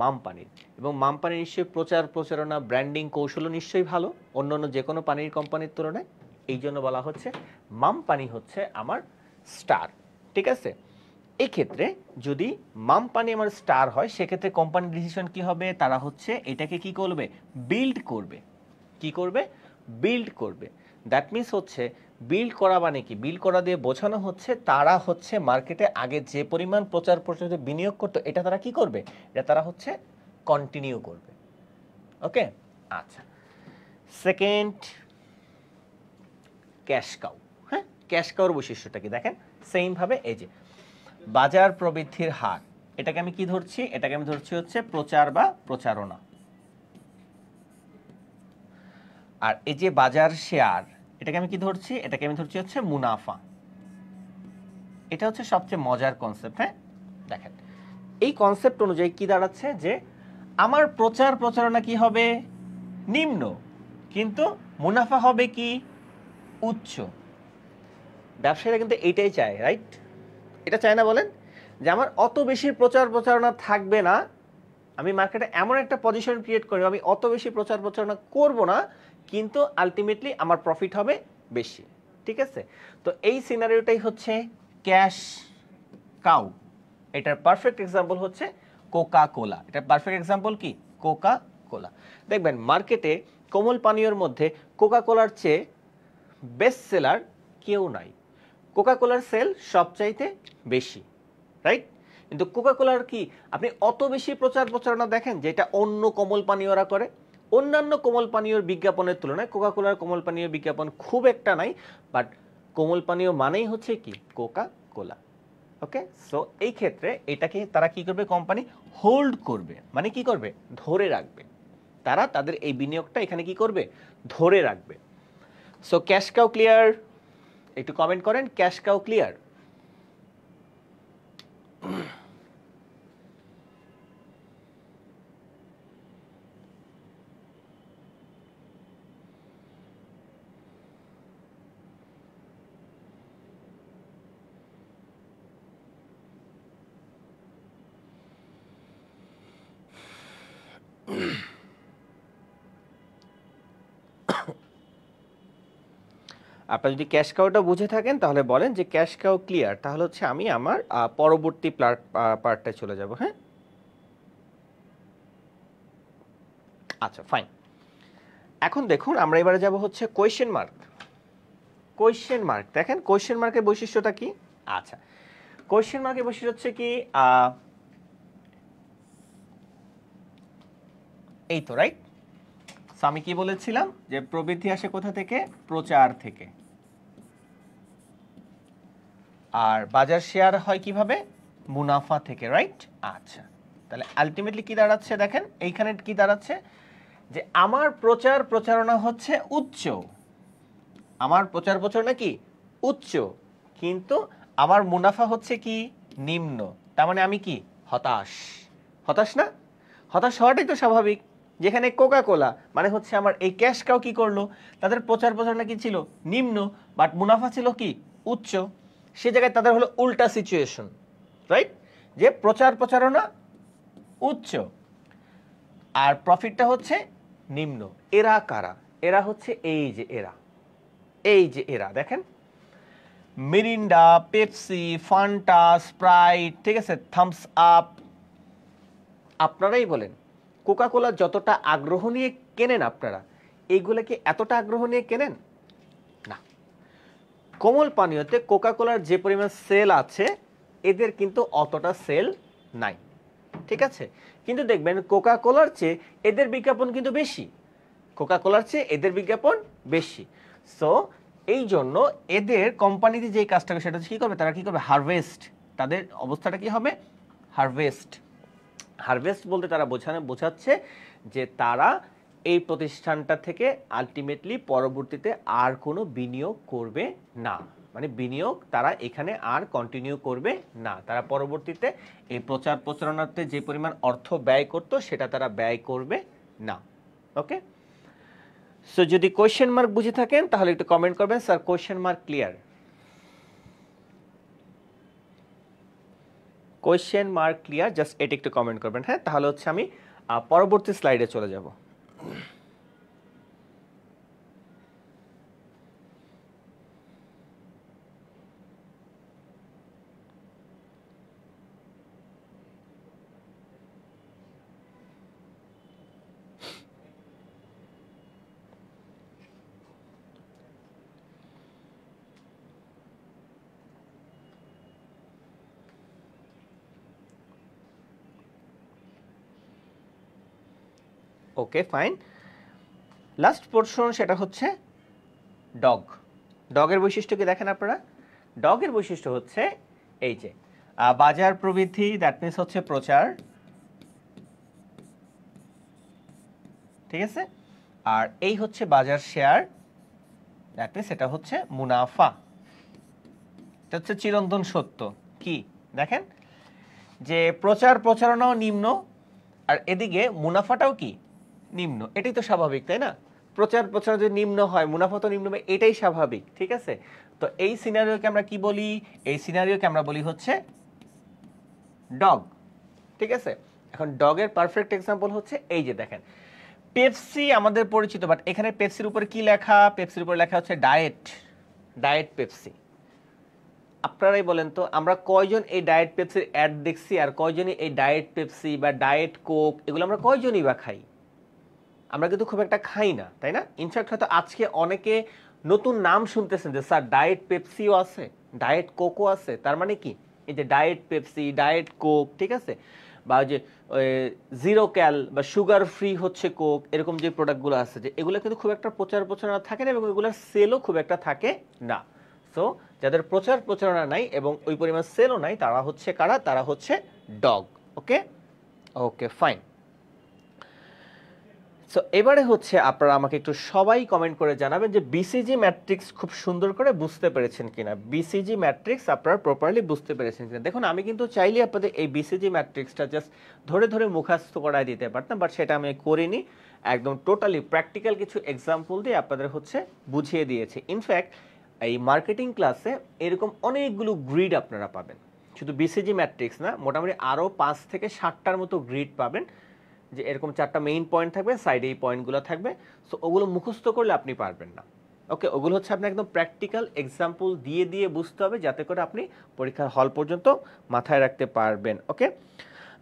মামপানির। এবং মামপানির নিশ্চয়ই প্রচার প্রচারণা ব্র্যান্ডিং কৌশলও নিশ্চয়ই ভালো অন্য যে কোনো পানির কোম্পানির তুলনায়। এই জন্য বলা হচ্ছে মামপানি হচ্ছে আমার স্টার। ঠিক আছে, এই ক্ষেত্রে যদি মামপানি আমার স্টার হয় সেক্ষেত্রে কোম্পানির ডিসিশন কি হবে? তারা হচ্ছে এটাকে কি করবে? বিল্ড করবে। কি করবে? বিল্ড করবে। দ্যাট মিনস হচ্ছে বিল্ড করা মানে কি? বিল্ড করা দিয়ে বোঝানো হচ্ছে তারা হচ্ছে মার্কেটে আগে যে পরিমাণ প্রচার প্রচারে বিনিয়োগ করতো এটা তারা কি করবে? এটা তারা হচ্ছে কন্টিনিউ করবে। ওকে, আচ্ছা। Second, cash cow. হ্যাঁ, ক্যাশ কাউর বৈশিষ্ট্যটা কি দেখেন, সেম ভাবে এই যে বাজার প্রবৃদ্ধির হার, এটাকে আমি কি ধরছি? এটাকে আমি ধরছি হচ্ছে প্রচার বা প্রচারণা। আর এই যে বাজার শেয়ার, এটাকে আমি কি ধরছি? এটাকে আমি ধরছি হচ্ছে মুনাফা। এটা হচ্ছে সবচেয়ে মজার কনসেপ্ট। হ্যাঁ, দেখেন এই কনসেপ্ট অনুযায়ী কি দাঁড়াচ্ছে যে আমার প্রচার প্রচারণা কি হবে? নিম্ন, কিন্তু মুনাফা হবে কি? উচ্চ। ব্যবসায়ীরা কিন্তু এইটাই চায়, রাইট? এটা চায় না বলেন? যে আমার অত বেশি প্রচার প্রচারণা থাকবে না, আমি মার্কেটে এমন একটা পজিশন ক্রিয়েট করব, আমি অত বেশি প্রচার প্রচারণা করব না, কিন্তু আলটিমেটলি আমার প্রফিট হবে বেশি। ঠিক আছে, তো এই সিনারিওটাই হচ্ছে ক্যাশ কাউ। এটার পারফেক্ট এক্সাম্পল হচ্ছে কোকা কোলা। এটার পারফেক্ট এক্সাম্পল কি? Coca Cola. দেখবেন মার্কেটে কোমল পানীয়র মধ্যে কোকা কোলার চেয়ে বেস্ট সেলার কেউ নাই। কোকা কোলার সেল সবচাইতে বেশি, রাইট? কিন্তু কোকা কোলার কি আপনি অত বেশি প্রচার প্রচারণা দেখেন যেটা অন্য কোমল পানীয়রা করে? অন্যান্য কোমল পানীয়র বিজ্ঞাপনের তুলনায় কোকা কোলার কোমল পানীয় বিজ্ঞাপন খুব একটা নাই, বাট কোমল পানীয় মানেই হচ্ছে কি? কোকা কোলা। ওকে, সো এই ক্ষেত্রে এটাকে তারা কি করবে? কোম্পানি হোল্ড করবে, মানে কি করবে? ধরে রাখবে। তারা তাদের এই বিনিয়োগটা এখানে কি করবে? ধরে রাখবে। So cash cow clear? একটু কমেন্ট করেন ক্যাশ কাউ ক্লিয়ার। আপনারা যদি ক্যাশ কাউটা বুঝে থাকেন তাহলে বলেন যে ক্যাশ কাউ ক্লিয়ার, তাহলে হচ্ছে আমি আমার পরবর্তী পার্টটায় চলে যাব। হ্যাঁ, আচ্ছা ফাইন। এখন দেখুন আমরা এবারে যাব হচ্ছে কোয়েশ্চেন মার্ক। কোয়েশ্চেন মার্ক দেখেন, কোয়েশ্চেন মার্কের বৈশিষ্ট্যটা কি? আচ্ছা, কোয়েশ্চেন মার্কের বৈশিষ্ট্য হচ্ছে কি? এই তো, রাইট? আমি কি বলেছিলাম যে প্রবৃদ্ধি আসে কোথা থেকে? প্রচার থেকে। আর বাজার শেয়ার হয় কিভাবে? মুনাফা থেকে, রাইট? আচ্ছা, তাহলে আলটিমেটলি কি দাঁড়াচ্ছে দেখেন, এইখানে কি দাঁড়াচ্ছে যে আমার প্রচার প্রচারণা হচ্ছে উচ্চ। আমার প্রচার প্রচারণা কি? উচ্চ, কিন্তু আমার মুনাফা হচ্ছে কি? নিম্ন। তার মানে আমি কি? হতাশ। হতাশ না? হতাশ হওয়াটাই তো স্বাভাবিক। যেখানে কোকা কোলা মানে হচ্ছে আমার এই ক্যাশ কাউ কি করলো? তাদের প্রচার প্রচারণা কি ছিল? নিম্ন, বাট মুনাফা ছিল কি? উচ্চ। সে জায়গায় তাদের হলো উল্টা সিচুয়েশন, রাইট? যে প্রচার প্রচারণা উচ্চ আর প্রফিটটা হচ্ছে নিম্ন। এরা কারা? এরা হচ্ছে এই যে এরা, এই যে এরা দেখেন, মিরিন্ডা, পেপসি, ফান্টা, স্প্রাইট, ঠিক আছে, থামস আপ। আপনারাই বলেন কোকা কোলা যতটা আগ্রহ নিয়ে কেনেন আপনারা, এইগুলোকে এতটা আগ্রহ নিয়ে কেনেন না। কোমল পানীয়তে কোকা কোলার যে পরিমাণ সেল আছে এদের কিন্তু অতটা সেল নাই, ঠিক আছে? কিন্তু দেখবেন কোকা কোলার চেয়ে এদের বিজ্ঞাপন কিন্তু বেশি। কোকা কোলার চেয়ে এদের বিজ্ঞাপন বেশি। সো এই জন্য এদের কোম্পানিতে যে কাজটা করে সেটা কি করবে? তারা কি করবে? হারভেস্ট। তাদের অবস্থাটা কি হবে? হারভেস্ট। হারভেস্ট বলতে তারা বোঝাচ্ছে যে তারা এই প্রতিষ্ঠানটা থেকে আলটিমেটলি পরবর্তীতে আর কোনো বিনিয়োগ করবে না। মানে বিনিয়োগ তারা এখানে আর কন্টিনিউ করবে না। তারা পরবর্তীতে এই প্রচার প্রচারণাতে যে পরিমাণ অর্থ ব্যয় করতো সেটা তারা ব্যয় করবে না। ওকে, সো যদি কোয়েশ্চেন মার্ক বুঝে থাকেন তাহলে একটু কমেন্ট করবেন sir question mark clear. Question mark clear, just এটা একটু কমেন্ট করবেন। হ্যাঁ, তাহলে হচ্ছে আমি পরবর্তী স্লাইডে চলে যাব। ওকে ফাইন, লাস্ট পোর্শন সেটা হচ্ছে ডগ। ডগের বৈশিষ্ট্য কি দেখেন আপনারা? ডগের বৈশিষ্ট্য হচ্ছে এই যে বাজার প্রবৃদ্ধি, দ্যাট মিনস হচ্ছে প্রচার, ঠিক আছে, আর এই হচ্ছে বাজার শেয়ার, দ্যাট মিনস এটা হচ্ছে মুনাফা। এটা হচ্ছে চিরন্তন সত্য। কি দেখেন যে প্রচার প্রচারণাও নিম্ন, আর এদিকে মুনাফাটাও কি নিম্ন। এটাই তো স্বাভাবিক, তাই না? প্রচার প্রচার যদি নিম্ন হয়, মুনাফা তো নিম্ন হবে, এটাই স্বাভাবিক, ঠিক আছে। তো এই সিনারিওকে আমরা কি বলি? এই সিনারিওকে আমরা বলি হচ্ছে ডগ, ঠিক আছে। এখন ডগের পারফেক্ট এক্সাম্পল হচ্ছে এই যে দেখেন পেপসি আমাদের পরিচিত, বাট এখানে পেপসির উপরে কি লেখা? পেপসির উপরে লেখা হচ্ছে ডায়েট, ডায়েট পেপসি। আপনারাই বলেন তো আমরা কয়জন এই ডায়েট পেপসির অ্যাড দেখছি, আর কয়জনই এই ডায়েট পেপসি বা ডায়েট কোক এগুলো আমরা কয়জনই বা খাই? আমরা কিন্তু খুব একটা খাই না, তাই না? ইনফ্যাক্ট হয়তো আজকে অনেকে নতুন নাম শুনতেছেন যে স্যার ডায়েট পেপসিও আছে, ডায়েট কোকও আছে। তার মানে কি এই যে ডায়েট পেপসি, ডায়েট কোক, ঠিক আছে, বা যে জিরো ক্যাল বা সুগার ফ্রি হচ্ছে কোক, এরকম যে প্রোডাক্টগুলো আছে, যে এগুলো কিন্তু খুব একটা প্রচার প্রচারণা থাকে না এবং এগুলোর সেলও খুব একটা থাকে না। সো যাদের প্রচার প্রচারণা নাই এবং ওই পরিমাণ সেলও নাই, তারা হচ্ছে কারা? তারা হচ্ছে ডগ। ওকে, ওকে ফাইন। সো এবারে হচ্ছে আপনারা আমাকে একটু সবাই কমেন্ট করে জানাবেন যে বিসিজি ম্যাট্রিক্স খুব সুন্দর করে বুঝতে পেরেছেন কিনা। বিসিজি ম্যাট্রিক্স আপনারা প্রপারলি বুঝতে পেরেছেন কিনা। দেখুন আমি কিন্তু চাইলে আপনাদের এই বিসিজি ম্যাট্রিক্সটা জাস্ট ধরে ধরে মুখস্থ করায় দিতে পারতাম, বাট সেটা আমি করিনি। একদম টোটালি প্র্যাকটিক্যাল কিছু এক্সাম্পল দিয়ে আপনাদের হচ্ছে বুঝিয়ে দিয়েছি। ইনফ্যাক্ট এই মার্কেটিং ক্লাসে এরকম অনেকগুলো গ্রিড আপনারা পাবেন, শুধু বিসিজি ম্যাট্রিক্স না, মোটামুটি আরও 5 থেকে 7টার মতো গ্রিড পাবেন, যে এরকম 4টা মেইন পয়েন্ট থাকবে, সাইডে এই পয়েন্টগুলো থাকবে। সো ওগুলো মুখস্থ করলে আপনি পারবেন না। ওকে, ওগুলো হচ্ছে আপনি একদম প্র্যাকটিক্যাল এক্সাম্পল দিয়ে দিয়ে বুঝতে হবে, যাতে করে আপনি পরীক্ষার হল পর্যন্ত মাথায় রাখতে পারবেন। ওকে,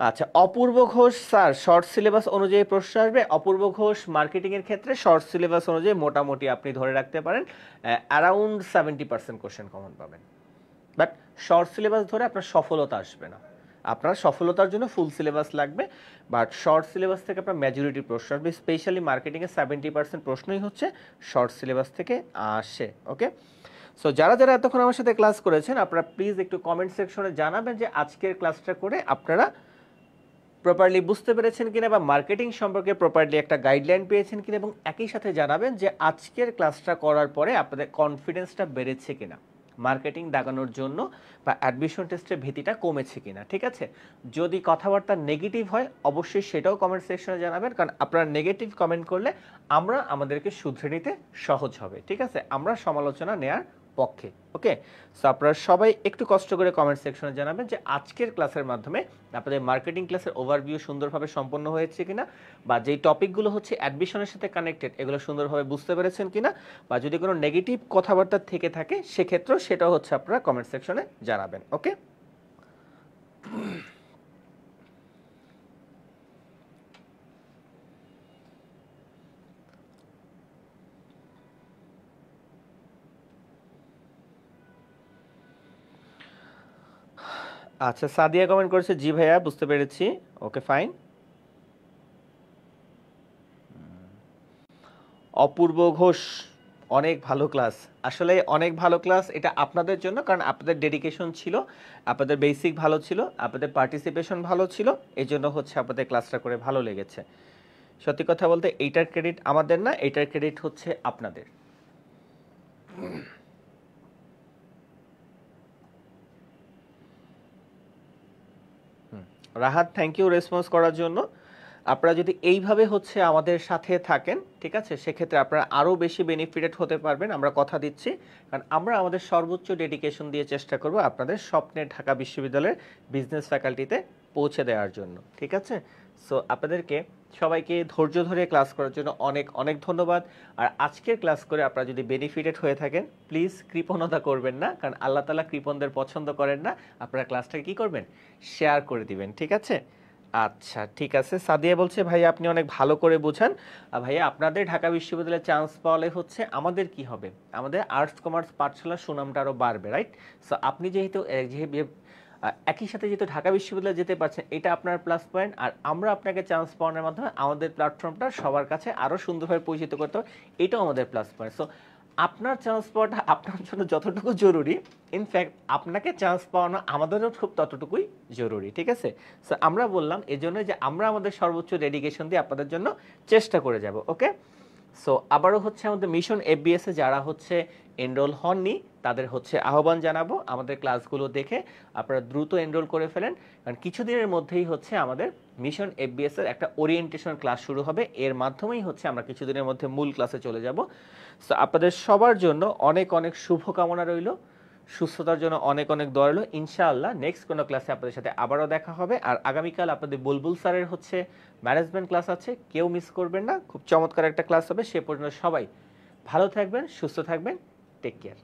আচ্ছা, Apurba Ghosh sir short syllabus অনুযায়ী প্রশ্ন আসবে। অপূর্ব ঘোষ মার্কেটিংয়ের ক্ষেত্রে শর্ট সিলেবাস অনুযায়ী মোটামুটি আপনি ধরে রাখতে পারেন অ্যারাউন্ড 70% কোশ্চেন কমন পাবেন। বাট শর্ট সিলেবাস ধরে আপনার সফলতা আসবে না, আপনার সফলতার জন্য ফুল সিলেবাস লাগবে। বাট শর্ট সিলেবাস থেকে আপনার মেজরিটি প্রশ্ন আসবে, স্পেশালি মার্কেটিংয়ে 70% প্রশ্নই হচ্ছে শর্ট সিলেবাস থেকে আসে। ওকে, সো যারা যারা এতক্ষণ আমার সাথে ক্লাস করেছেন, আপনারা প্লিজ একটু কমেন্ট সেকশনে জানাবেন যে আজকের ক্লাসটা করে আপনারা প্রপারলি বুঝতে পেরেছেন কিনা, বা মার্কেটিং সম্পর্কে প্রপারলি একটা গাইডলাইন পেয়েছেন কিনা, এবং একই সাথে জানাবেন যে আজকের ক্লাসটা করার পরে আপনাদের কনফিডেন্সটা বেড়েছে কিনা, মার্কেটিং দাগানোর জন্য বা অ্যাডমিশন টেস্টের ভীতিটা কমেছে কিনা। ঠিক আছে, যদি কথাবার্তা নেগেটিভ হয় অবশ্যই সেটাও কমেন্ট সেকশনে জানাবেন, কারণ আপনারা নেগেটিভ কমেন্ট করলে আমরা আমাদেরকে শুধরে নিতে সহজ হবে। ঠিক আছে, আমরা সমালোচনা নেয়ার পক্ষে। ওকে, সো আপনারা সবাই একটু কষ্ট করে কমেন্ট সেকশনে জানাবেন যে আজকের ক্লাসের মাধ্যমে আপনাদের মার্কেটিং ক্লাসের ওভারভিউ সুন্দরভাবে সম্পন্ন হয়েছে কিনা, বা যেই টপিকগুলো হচ্ছে অ্যাডমিশনের সাথে কানেক্টেড এগুলো সুন্দরভাবে বুঝতে পেরেছেন কিনা, বা যদি কোনো নেগেটিভ কথাবার্তা থেকে থাকে সেক্ষেত্রেও সেটাও হচ্ছে আপনারা কমেন্ট সেকশনে জানাবেন। ওকে, আচ্ছা, সাদিয়া কমেন্ট করেছে জি ভাইয়া বুঝতে পেরেছি। Okay fine. অপূর্ব ঘোষ অনেক ভালো ক্লাস, আসলে অনেক ভালো ক্লাস, এটা আপনাদের জন্য, কারণ আপনাদের ডেডিকেশন ছিল, আপনাদের বেসিক ভালো ছিল, আপনাদের পার্টিসিপেশন ভালো ছিল, এই জন্য হচ্ছে আপনাদের ক্লাসটা করে ভালো লেগেছে। সত্যি কথা বলতে এইটার ক্রেডিট আমাদের না, এইটার ক্রেডিট হচ্ছে আপনাদের। রাহাত থ্যাংক ইউ রেসপন্স করার জন্য। আপনারা যদি এইভাবে হচ্ছে আমাদের সাথে থাকেন, ঠিক আছে, সেক্ষেত্রে আপনারা আরও বেশি বেনিফিটেড হতে পারবেন, আমরা কথা দিচ্ছি। কারণ আমরা আমাদের সর্বোচ্চ ডেডিকেশন দিয়ে চেষ্টা করব আপনাদের স্বপ্নের ঢাকা বিশ্ববিদ্যালয়ের বিজনেস ফ্যাকাল্টিতে পৌঁছে দেওয়ার জন্য, ঠিক আছে। সো আপনাদেরকে সবাইকে ধৈর্য ধরে ক্লাস করার জন্য অনেক অনেক ধন্যবাদ। আর আজকের ক্লাস করে আপনারা যদি বেনিফিটেড হয়ে থাকেন, প্লিজ কৃপণতা করবেন না, কারণ আল্লাহ তাআলা কৃপণদের পছন্দ করেন না। আপনারা ক্লাসটাকে কী করবেন, শেয়ার করে দিবেন, ঠিক আছে। আচ্ছা ঠিক আছে, সাদিয়া বলছে ভাইয়া আপনি অনেক ভালো করে বোঝান। ভাইয়া আপনাদের ঢাকা বিশ্ববিদ্যালয়ে চান্স পাওয়ালে হচ্ছে আমাদের কি হবে, আমাদের আর্টস কমার্স পাঠশালার সুনামটা আরও বাড়বে, রাইট। সো আপনি যেহেতু একই সাথে যেহেতু ঢাকা বিশ্ববিদ্যালয়ে যেতে পারছেন, এটা আপনার প্লাস পয়েন্ট। আর আমরা আপনাকে চান্স পাওয়ানোর মাধ্যমে আমাদের প্ল্যাটফর্মটা সবার কাছে আরও সুন্দরভাবে পরিচিত করতে হবে, এটাও আমাদের প্লাস পয়েন্ট। সো আপনার চান্স পাওয়াটা আপনার জন্য যতটুকু জরুরি, ইনফ্যাক্ট আপনাকে চান্স পাওয়ানো আমাদেরও খুব ততটুকুই জরুরি, ঠিক আছে। সো আমরা বললাম এজন্য যে আমরা আমাদের সর্বোচ্চ ডেডিকেশন দিয়ে আপনাদের জন্য চেষ্টা করে যাব, ওকে। সো আবারও হচ্ছে আমাদের মিশন এফবিএস এ যারা হচ্ছে এনরোল হননি তাদের হচ্ছে আহ্বান জানাবো, আমাদের ক্লাসগুলো দেখে আপনারা দ্রুত এনরোল করে ফেলেন, কারণ কিছুদিনের মধ্যেই হচ্ছে আমাদের মিশন এফবিএস এর একটা ওরিয়েন্টেশন ক্লাস শুরু হবে, এর মাধ্যমেই হচ্ছে আমরা কিছুদিনের মধ্যে মূল ক্লাসে চলে যাব। সো আপনাদের সবার জন্য অনেক অনেক শুভকামনা রইল, সুস্থতার জন্য অনেক অনেক দোয়া রইল। ইনশাআল্লাহ নেক্সট কোনো ক্লাসে আপনাদের সাথে আবারও দেখা হবে। আর আগামীকাল আপনাদের বুলবুল স্যারের হচ্ছে ম্যানেজমেন্ট ক্লাস আছে, কেউ মিস করবেন না, খুব চমৎকার একটা ক্লাস হবে। সে পর্যন্ত সবাই ভালো থাকবেন, সুস্থ থাকবেন, টেক কেয়ার।